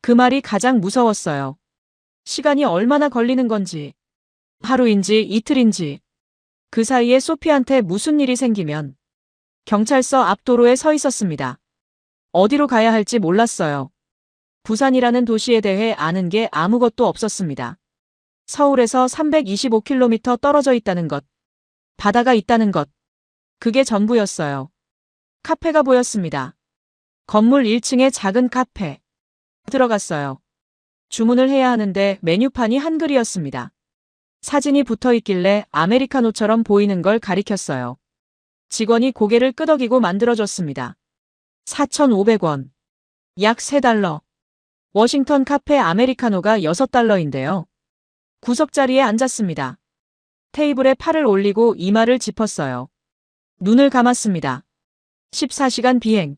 그 말이 가장 무서웠어요. 시간이 얼마나 걸리는 건지. 하루인지 이틀인지. 그 사이에 소피한테 무슨 일이 생기면. 경찰서 앞 도로에 서 있었습니다. 어디로 가야 할지 몰랐어요. 부산이라는 도시에 대해 아는 게 아무것도 없었습니다. 서울에서 325km 떨어져 있다는 것. 바다가 있다는 것. 그게 전부였어요. 카페가 보였습니다. 건물 1층의 작은 카페. 들어갔어요. 주문을 해야 하는데 메뉴판이 한글이었습니다. 사진이 붙어 있길래 아메리카노처럼 보이는 걸 가리켰어요. 직원이 고개를 끄덕이고 만들어줬습니다. 4,500원. 약 3달러. 워싱턴 카페 아메리카노가 6달러인데요. 구석자리에 앉았습니다. 테이블에 팔을 올리고 이마를 짚었어요. 눈을 감았습니다. 14시간 비행.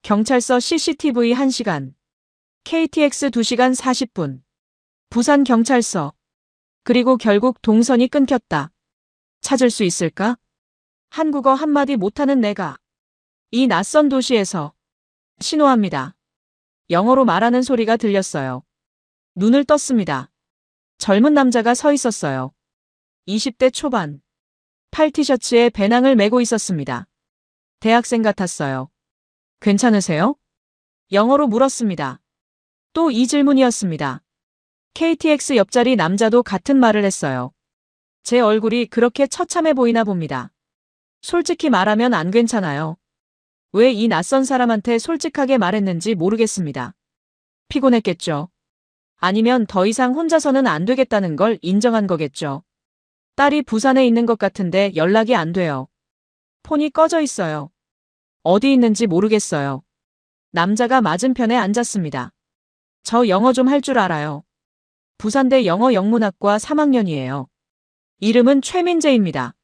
경찰서 CCTV 1시간. KTX 2시간 40분. 부산 경찰서. 그리고 결국 동선이 끊겼다. 찾을 수 있을까? 한국어 한마디 못하는 내가. 이 낯선 도시에서. 신호합니다. 영어로 말하는 소리가 들렸어요. 눈을 떴습니다. 젊은 남자가 서 있었어요. 20대 초반. 팔 티셔츠에 배낭을 메고 있었습니다. 대학생 같았어요. 괜찮으세요? 영어로 물었습니다. 또 이 질문이었습니다. KTX 옆자리 남자도 같은 말을 했어요. 제 얼굴이 그렇게 처참해 보이나 봅니다. 솔직히 말하면 안 괜찮아요. 왜 이 낯선 사람한테 솔직하게 말했는지 모르겠습니다. 피곤했겠죠. 아니면 더 이상 혼자서는 안 되겠다는 걸 인정한 거겠죠. 딸이 부산에 있는 것 같은데 연락이 안 돼요. 폰이 꺼져 있어요. 어디 있는지 모르겠어요. 남자가 맞은편에 앉았습니다. 저 영어 좀 할 줄 알아요. 부산대 영어 영문학과 3학년이에요. 이름은 최민재입니다.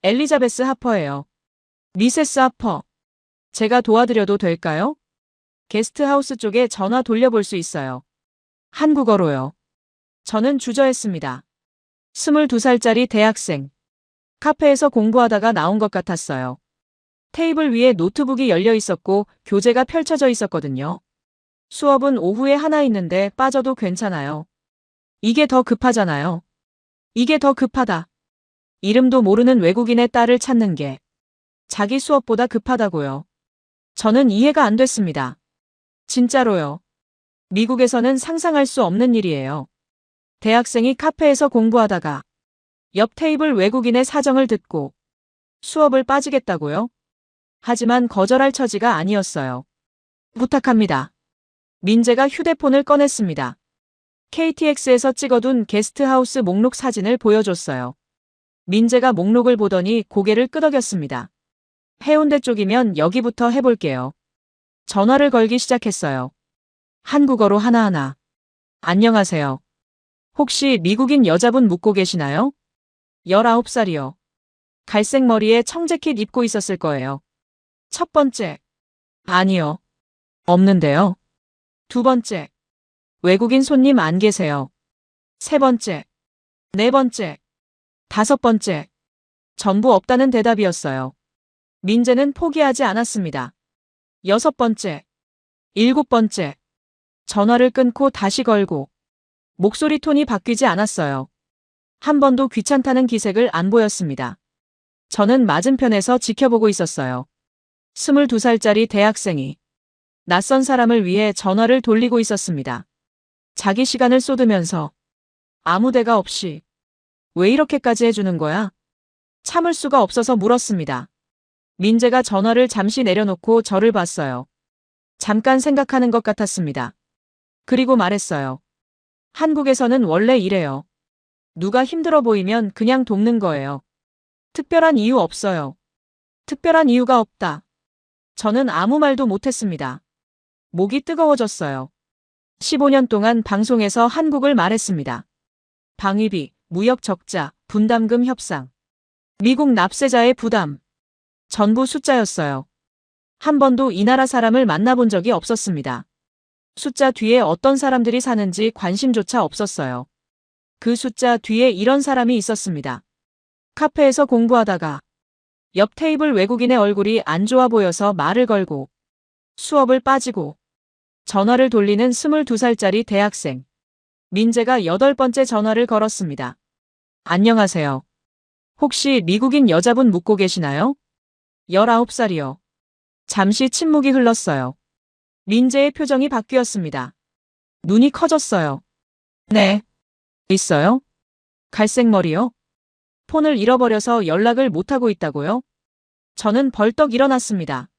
엘리자베스 하퍼예요. 미세스 하퍼. 제가 도와드려도 될까요? 게스트하우스 쪽에 전화 돌려볼 수 있어요. 한국어로요. 저는 주저했습니다. 22살짜리 대학생. 카페에서 공부하다가 나온 것 같았어요. 테이블 위에 노트북이 열려 있었고 교재가 펼쳐져 있었거든요. 수업은 오후에 하나 있는데 빠져도 괜찮아요. 이게 더 급하잖아요. 이게 더 급하다. 이름도 모르는 외국인의 딸을 찾는 게 자기 수업보다 급하다고요. 저는 이해가 안 됐습니다. 진짜로요. 미국에서는 상상할 수 없는 일이에요. 대학생이 카페에서 공부하다가 옆 테이블 외국인의 사정을 듣고 수업을 빠지겠다고요? 하지만 거절할 처지가 아니었어요. 부탁합니다. 민재가 휴대폰을 꺼냈습니다. KTX에서 찍어둔 게스트하우스 목록 사진을 보여줬어요. 민재가 목록을 보더니 고개를 끄덕였습니다. 해운대 쪽이면 여기부터 해볼게요. 전화를 걸기 시작했어요. 한국어로 하나하나. 안녕하세요. 혹시 미국인 여자분 묻고 계시나요? 19살이요. 갈색 머리에 청재킷 입고 있었을 거예요. 첫 번째. 아니요. 없는데요. 두 번째. 외국인 손님 안 계세요. 세 번째. 네 번째. 다섯 번째. 전부 없다는 대답이었어요. 민재는 포기하지 않았습니다. 여섯 번째. 일곱 번째. 전화를 끊고 다시 걸고. 목소리 톤이 바뀌지 않았어요. 한 번도 귀찮다는 기색을 안 보였습니다. 저는 맞은편에서 지켜보고 있었어요. 22살짜리 대학생이 낯선 사람을 위해 전화를 돌리고 있었습니다. 자기 시간을 쏟으면서 아무 대가 없이 왜 이렇게까지 해주는 거야? 참을 수가 없어서 물었습니다. 민재가 전화를 잠시 내려놓고 저를 봤어요. 잠깐 생각하는 것 같았습니다. 그리고 말했어요. 한국에서는 원래 이래요. 누가 힘들어 보이면 그냥 돕는 거예요. 특별한 이유 없어요. 특별한 이유가 없다. 저는 아무 말도 못했습니다. 목이 뜨거워졌어요. 15년 동안 방송에서 한국을 말했습니다. 방위비, 무역 적자, 분담금 협상, 미국 납세자의 부담. 전부 숫자였어요. 한 번도 이 나라 사람을 만나본 적이 없었습니다. 숫자 뒤에 어떤 사람들이 사는지 관심조차 없었어요. 그 숫자 뒤에 이런 사람이 있었습니다. 카페에서 공부하다가 옆 테이블 외국인의 얼굴이 안 좋아 보여서 말을 걸고 수업을 빠지고 전화를 돌리는 22살짜리 대학생. 민재가 8번째 전화를 걸었습니다. 안녕하세요. 혹시 미국인 여자분 묻고 계시나요? 19살이요. 잠시 침묵이 흘렀어요. 민재의 표정이 바뀌었습니다. 눈이 커졌어요. 네. 있어요? 갈색 머리요? 폰을 잃어버려서 연락을 못하고 있다고요? 저는 벌떡 일어났습니다.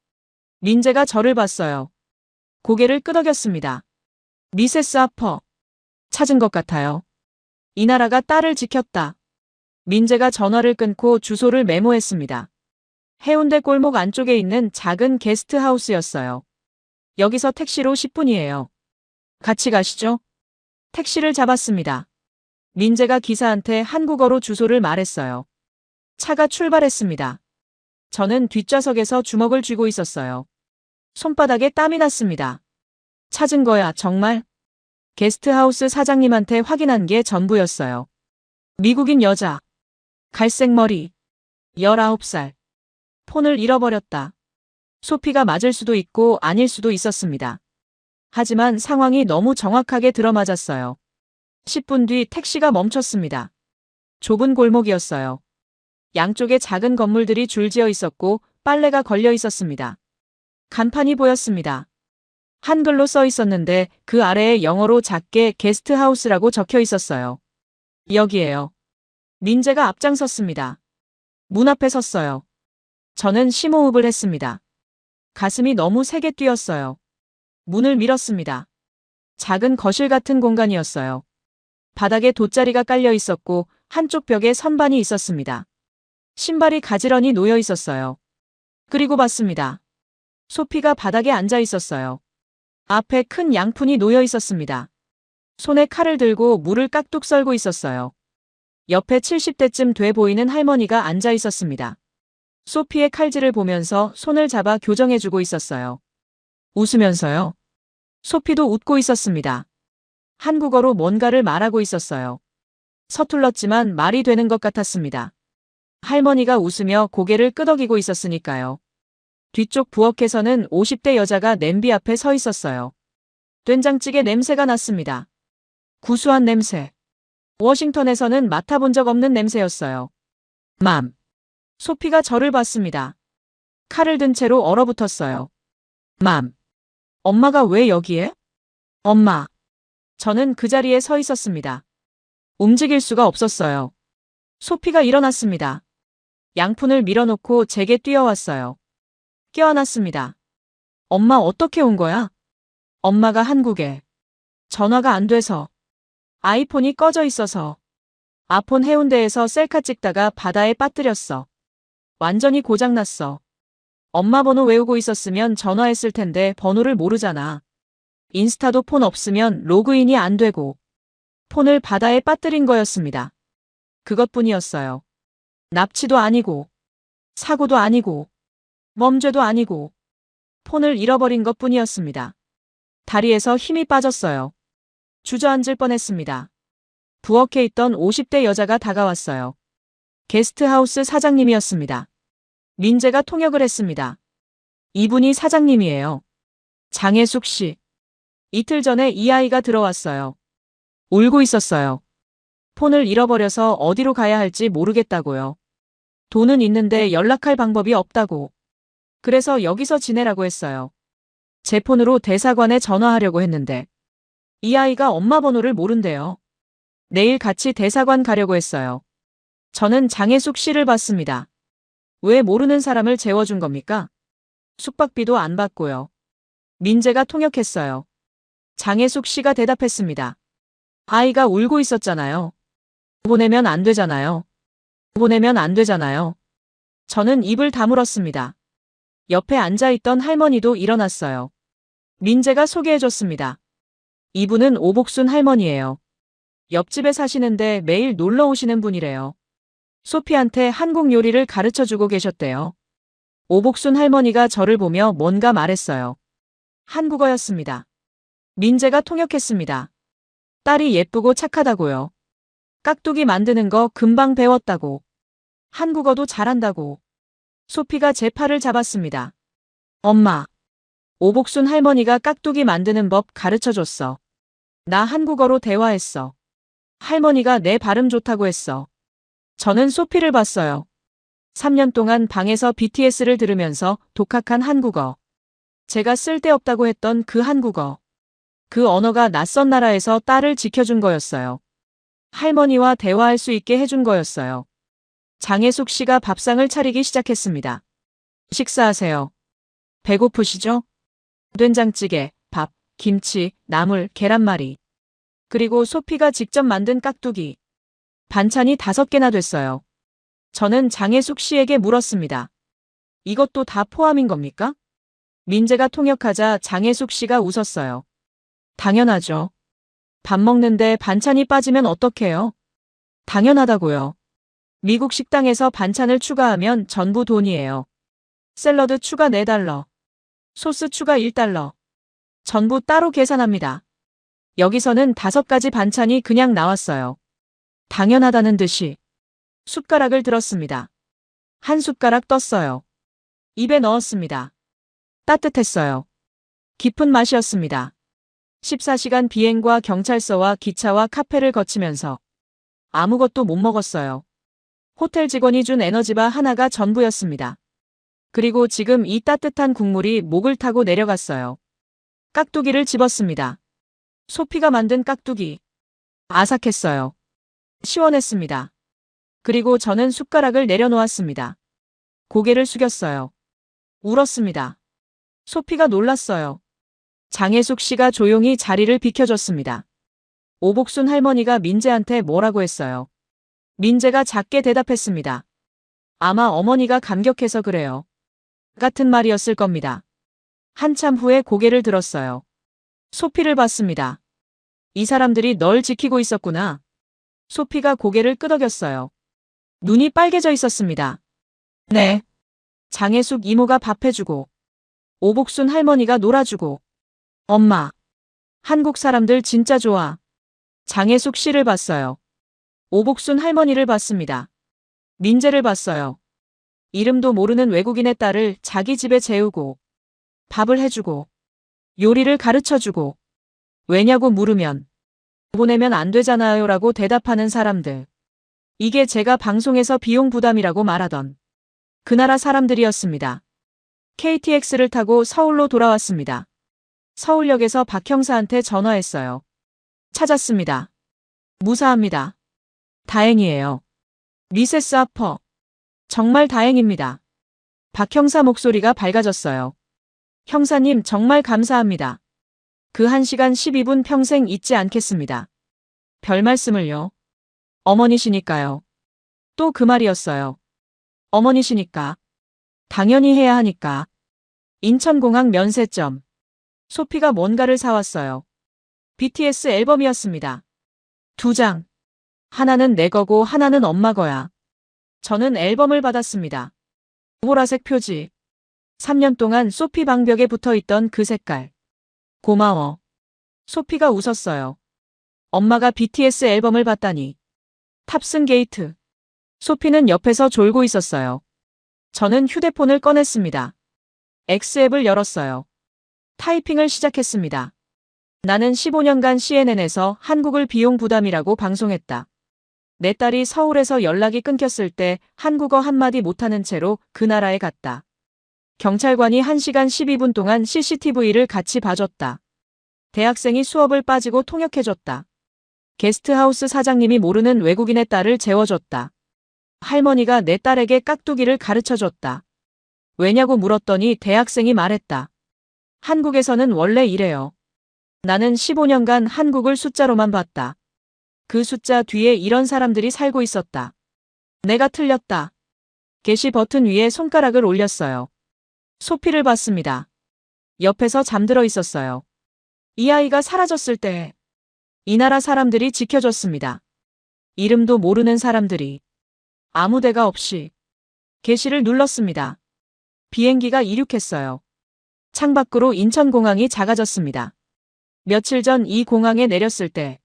민재가 저를 봤어요. 고개를 끄덕였습니다. 미세스 하퍼. 찾은 것 같아요. 이 나라가 딸을 지켰다. 민재가 전화를 끊고 주소를 메모했습니다. 해운대 골목 안쪽에 있는 작은 게스트하우스였어요. 여기서 택시로 10분이에요. 같이 가시죠. 택시를 잡았습니다. 민재가 기사한테 한국어로 주소를 말했어요. 차가 출발했습니다. 저는 뒷좌석에서 주먹을 쥐고 있었어요. 손바닥에 땀이 났습니다. 찾은 거야, 정말? 게스트하우스 사장님한테 확인한 게 전부였어요. 미국인 여자. 갈색 머리. 19살. 폰을 잃어버렸다. 소피가 맞을 수도 있고 아닐 수도 있었습니다. 하지만 상황이 너무 정확하게 들어맞았어요. 10분 뒤 택시가 멈췄습니다. 좁은 골목이었어요. 양쪽에 작은 건물들이 줄지어 있었고 빨래가 걸려 있었습니다. 간판이 보였습니다. 한글로 써 있었는데 그 아래에 영어로 작게 게스트하우스라고 적혀 있었어요. 여기에요. 민재가 앞장섰습니다. 문 앞에 섰어요. 저는 심호흡을 했습니다. 가슴이 너무 세게 뛰었어요. 문을 밀었습니다. 작은 거실 같은 공간이었어요. 바닥에 돗자리가 깔려 있었고 한쪽 벽에 선반이 있었습니다. 신발이 가지런히 놓여 있었어요. 그리고 봤습니다. 소피가 바닥에 앉아 있었어요. 앞에 큰 양푼이 놓여 있었습니다. 손에 칼을 들고 물을 깍둑 썰고 있었어요. 옆에 70대쯤 돼 보이는 할머니가 앉아 있었습니다. 소피의 칼질을 보면서 손을 잡아 교정해주고 있었어요. 웃으면서요. 소피도 웃고 있었습니다. 한국어로 뭔가를 말하고 있었어요. 서툴렀지만 말이 되는 것 같았습니다. 할머니가 웃으며 고개를 끄덕이고 있었으니까요. 뒤쪽 부엌에서는 50대 여자가 냄비 앞에 서 있었어요. 된장찌개 냄새가 났습니다. 구수한 냄새. 워싱턴에서는 맡아본 적 없는 냄새였어요. 맘. 소피가 저를 봤습니다. 칼을 든 채로 얼어붙었어요. 맘. 엄마가 왜 여기에? 엄마. 저는 그 자리에 서 있었습니다. 움직일 수가 없었어요. 소피가 일어났습니다. 양푼을 밀어놓고 제게 뛰어왔어요. 껴안았습니다. 엄마 어떻게 온 거야? 엄마가 한국에. 전화가 안 돼서. 아이폰이 꺼져 있어서. 아폰 해운대에서 셀카 찍다가 바다에 빠뜨렸어. 완전히 고장났어. 엄마 번호 외우고 있었으면 전화했을 텐데 번호를 모르잖아. 인스타도 폰 없으면 로그인이 안 되고. 폰을 바다에 빠뜨린 거였습니다. 그것뿐이었어요. 납치도 아니고, 사고도 아니고, 범죄도 아니고, 폰을 잃어버린 것뿐이었습니다. 다리에서 힘이 빠졌어요. 주저앉을 뻔했습니다. 부엌에 있던 50대 여자가 다가왔어요. 게스트하우스 사장님이었습니다. 민재가 통역을 했습니다. 이분이 사장님이에요. 장혜숙 씨. 이틀 전에 이 아이가 들어왔어요. 울고 있었어요. 폰을 잃어버려서 어디로 가야 할지 모르겠다고요. 돈은 있는데 연락할 방법이 없다고. 그래서 여기서 지내라고 했어요. 제 폰으로 대사관에 전화하려고 했는데 이 아이가 엄마 번호를 모른대요. 내일 같이 대사관 가려고 했어요. 저는 장혜숙 씨를 봤습니다. 왜 모르는 사람을 재워준 겁니까? 숙박비도 안 받고요. 민재가 통역했어요. 장혜숙 씨가 대답했습니다. 아이가 울고 있었잖아요. 보내면 안 되잖아요. 보내면 안 되잖아요. 저는 입을 다물었습니다. 옆에 앉아있던 할머니도 일어났어요. 민재가 소개해줬습니다. 이분은 오복순 할머니예요. 옆집에 사시는데 매일 놀러 오시는 분이래요. 소피한테 한국 요리를 가르쳐주고 계셨대요. 오복순 할머니가 저를 보며 뭔가 말했어요. 한국어였습니다. 민재가 통역했습니다. 딸이 예쁘고 착하다고요. 깍두기 만드는 거 금방 배웠다고. 한국어도 잘한다고. 소피가 제 팔을 잡았습니다. 엄마. 오복순 할머니가 깍두기 만드는 법 가르쳐줬어. 나 한국어로 대화했어. 할머니가 내 발음 좋다고 했어. 저는 소피를 봤어요. 3년 동안 방에서 BTS를 들으면서 독학한 한국어. 제가 쓸데없다고 했던 그 한국어. 그 언어가 낯선 나라에서 딸을 지켜준 거였어요. 할머니와 대화할 수 있게 해준 거였어요. 장혜숙 씨가 밥상을 차리기 시작했습니다. 식사하세요. 배고프시죠? 된장찌개, 밥, 김치, 나물, 계란말이. 그리고 소피가 직접 만든 깍두기. 반찬이 5개나 됐어요. 저는 장혜숙 씨에게 물었습니다. 이것도 다 포함인 겁니까? 민재가 통역하자 장혜숙 씨가 웃었어요. 당연하죠. 밥 먹는데 반찬이 빠지면 어떡해요? 당연하다고요. 미국 식당에서 반찬을 추가하면 전부 돈이에요. 샐러드 추가 4달러. 소스 추가 1달러. 전부 따로 계산합니다. 여기서는 5가지 반찬이 그냥 나왔어요. 당연하다는 듯이. 숟가락을 들었습니다. 한 숟가락 떴어요. 입에 넣었습니다. 따뜻했어요. 깊은 맛이었습니다. 14시간 비행과 경찰서와 기차와 카페를 거치면서 아무것도 못 먹었어요. 호텔 직원이 준 에너지바 하나가 전부였습니다. 그리고 지금 이 따뜻한 국물이 목을 타고 내려갔어요. 깍두기를 집었습니다. 소피가 만든 깍두기. 아삭했어요. 시원했습니다. 그리고 저는 숟가락을 내려놓았습니다. 고개를 숙였어요. 울었습니다. 소피가 놀랐어요. 장혜숙 씨가 조용히 자리를 비켜줬습니다. 오복순 할머니가 민재한테 뭐라고 했어요. 민재가 작게 대답했습니다. 아마 어머니가 감격해서 그래요. 같은 말이었을 겁니다. 한참 후에 고개를 들었어요. 소피를 봤습니다. 이 사람들이 널 지키고 있었구나. 소피가 고개를 끄덕였어요. 눈이 빨개져 있었습니다. 네. 장혜숙 이모가 밥 해주고, 오복순 할머니가 놀아주고, 엄마. 한국 사람들 진짜 좋아. 장혜숙 씨를 봤어요. 오복순 할머니를 봤습니다. 민재를 봤어요. 이름도 모르는 외국인의 딸을 자기 집에 재우고, 밥을 해주고, 요리를 가르쳐주고, 왜냐고 물으면, 보내면 안 되잖아요 라고 대답하는 사람들. 이게 제가 방송에서 비용 부담이라고 말하던 그 나라 사람들이었습니다. KTX를 타고 서울로 돌아왔습니다. 서울역에서 박 형사한테 전화했어요. 찾았습니다. 무사합니다. 다행이에요. 미세스 하퍼. 정말 다행입니다. 박 형사 목소리가 밝아졌어요. 형사님 정말 감사합니다. 그 1시간 12분 평생 잊지 않겠습니다. 별 말씀을요. 어머니시니까요. 또 그 말이었어요. 어머니시니까. 당연히 해야 하니까. 인천공항 면세점. 소피가 뭔가를 사왔어요. BTS 앨범이었습니다. 2장. 하나는 내 거고 하나는 엄마 거야. 저는 앨범을 받았습니다. 보라색 표지. 3년 동안 소피 방벽에 붙어있던 그 색깔. 고마워. 소피가 웃었어요. 엄마가 BTS 앨범을 받다니. 탑승 게이트. 소피는 옆에서 졸고 있었어요. 저는 휴대폰을 꺼냈습니다. X앱을 열었어요. 타이핑을 시작했습니다. 나는 15년간 CNN에서 한국을 비용 부담이라고 방송했다. 내 딸이 서울에서 연락이 끊겼을 때 한국어 한마디 못하는 채로 그 나라에 갔다. 경찰관이 1시간 12분 동안 CCTV를 같이 봐줬다. 대학생이 수업을 빠지고 통역해줬다. 게스트하우스 사장님이 모르는 외국인의 딸을 재워줬다. 할머니가 내 딸에게 깍두기를 가르쳐줬다. 왜냐고 물었더니 대학생이 말했다. 한국에서는 원래 이래요. 나는 15년간 한국을 숫자로만 봤다. 그 숫자 뒤에 이런 사람들이 살고 있었다. 내가 틀렸다. 게시 버튼 위에 손가락을 올렸어요. 소피를 봤습니다. 옆에서 잠들어 있었어요. 이 아이가 사라졌을 때 이 나라 사람들이 지켜줬습니다. 이름도 모르는 사람들이 아무 데가 없이 게시를 눌렀습니다. 비행기가 이륙했어요. 창밖으로 인천공항이 작아졌습니다. 며칠 전 이 공항에 내렸을 때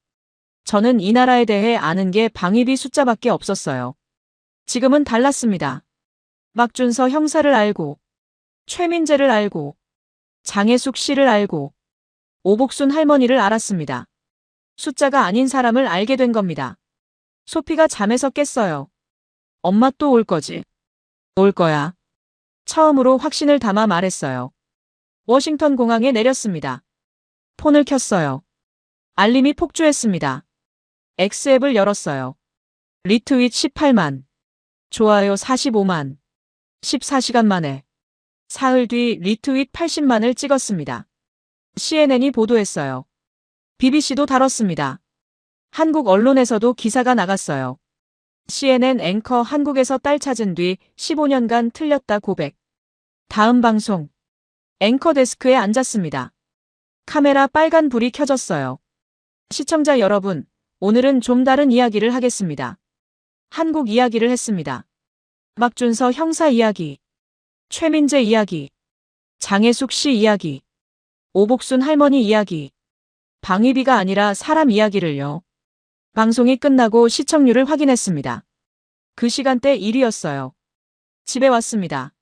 저는 이 나라에 대해 아는 게 방위비 숫자밖에 없었어요. 지금은 달랐습니다. 박준서 형사를 알고, 최민재를 알고, 장혜숙 씨를 알고, 오복순 할머니를 알았습니다. 숫자가 아닌 사람을 알게 된 겁니다. 소피가 잠에서 깼어요. 엄마 또 올 거지? 올 거야. 처음으로 확신을 담아 말했어요. 워싱턴 공항에 내렸습니다. 폰을 켰어요. 알림이 폭주했습니다. X앱을 열었어요. 리트윗 18만. 좋아요 45만. 14시간 만에. 사흘 뒤 리트윗 80만을 찍었습니다. CNN이 보도했어요. BBC도 다뤘습니다. 한국 언론에서도 기사가 나갔어요. CNN 앵커 한국에서 딸 찾은 뒤 15년간 틀렸다 고백. 다음 방송. 앵커 데스크에 앉았습니다. 카메라 빨간 불이 켜졌어요. 시청자 여러분, 오늘은 좀 다른 이야기를 하겠습니다. 한국 이야기를 했습니다. 박준서 형사 이야기, 최민재 이야기, 장혜숙 씨 이야기, 오복순 할머니 이야기, 방위비가 아니라 사람 이야기를요. 방송이 끝나고 시청률을 확인했습니다. 그 시간대 1위였어요. 집에 왔습니다.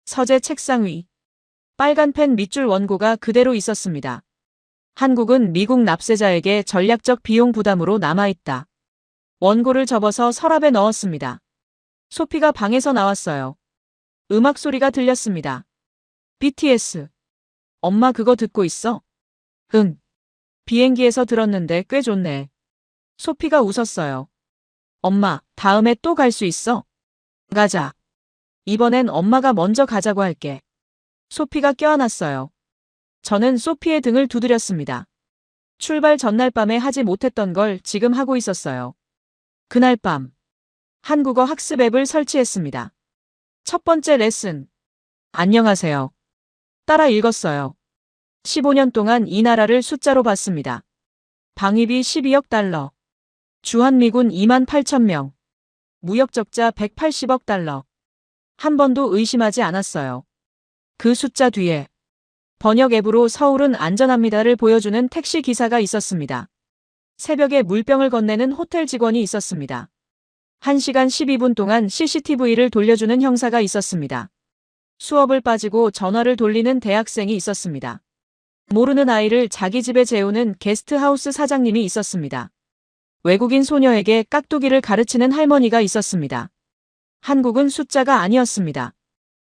서재 책상 위. 빨간 펜 밑줄 원고가 그대로 있었습니다. 한국은 미국 납세자에게 전략적 비용 부담으로 남아있다. 원고를 접어서 서랍에 넣었습니다. 소피가 방에서 나왔어요. 음악 소리가 들렸습니다. BTS. 엄마 그거 듣고 있어? 응. 비행기에서 들었는데 꽤 좋네. 소피가 웃었어요. 엄마, 다음에 또 갈 수 있어? 가자. 이번엔 엄마가 먼저 가자고 할게. 소피가 껴안았어요. 저는 소피의 등을 두드렸습니다. 출발 전날 밤에 하지 못했던 걸 지금 하고 있었어요. 그날 밤, 한국어 학습 앱을 설치했습니다. 첫 번째 레슨. 안녕하세요. 따라 읽었어요. 15년 동안 이 나라를 숫자로 봤습니다. 방위비 12억 달러. 주한미군 2만 8천 명. 무역적자 180억 달러. 한 번도 의심하지 않았어요. 그 숫자 뒤에 번역 앱으로 서울은 안전합니다를 보여주는 택시 기사가 있었습니다. 새벽에 물병을 건네는 호텔 직원이 있었습니다. 1시간 12분 동안 CCTV를 돌려주는 형사가 있었습니다. 수업을 빠지고 전화를 돌리는 대학생이 있었습니다. 모르는 아이를 자기 집에 재우는 게스트하우스 사장님이 있었습니다. 외국인 소녀에게 깍두기를 가르치는 할머니가 있었습니다. 한국은 숫자가 아니었습니다.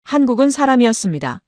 한국은 사람이었습니다.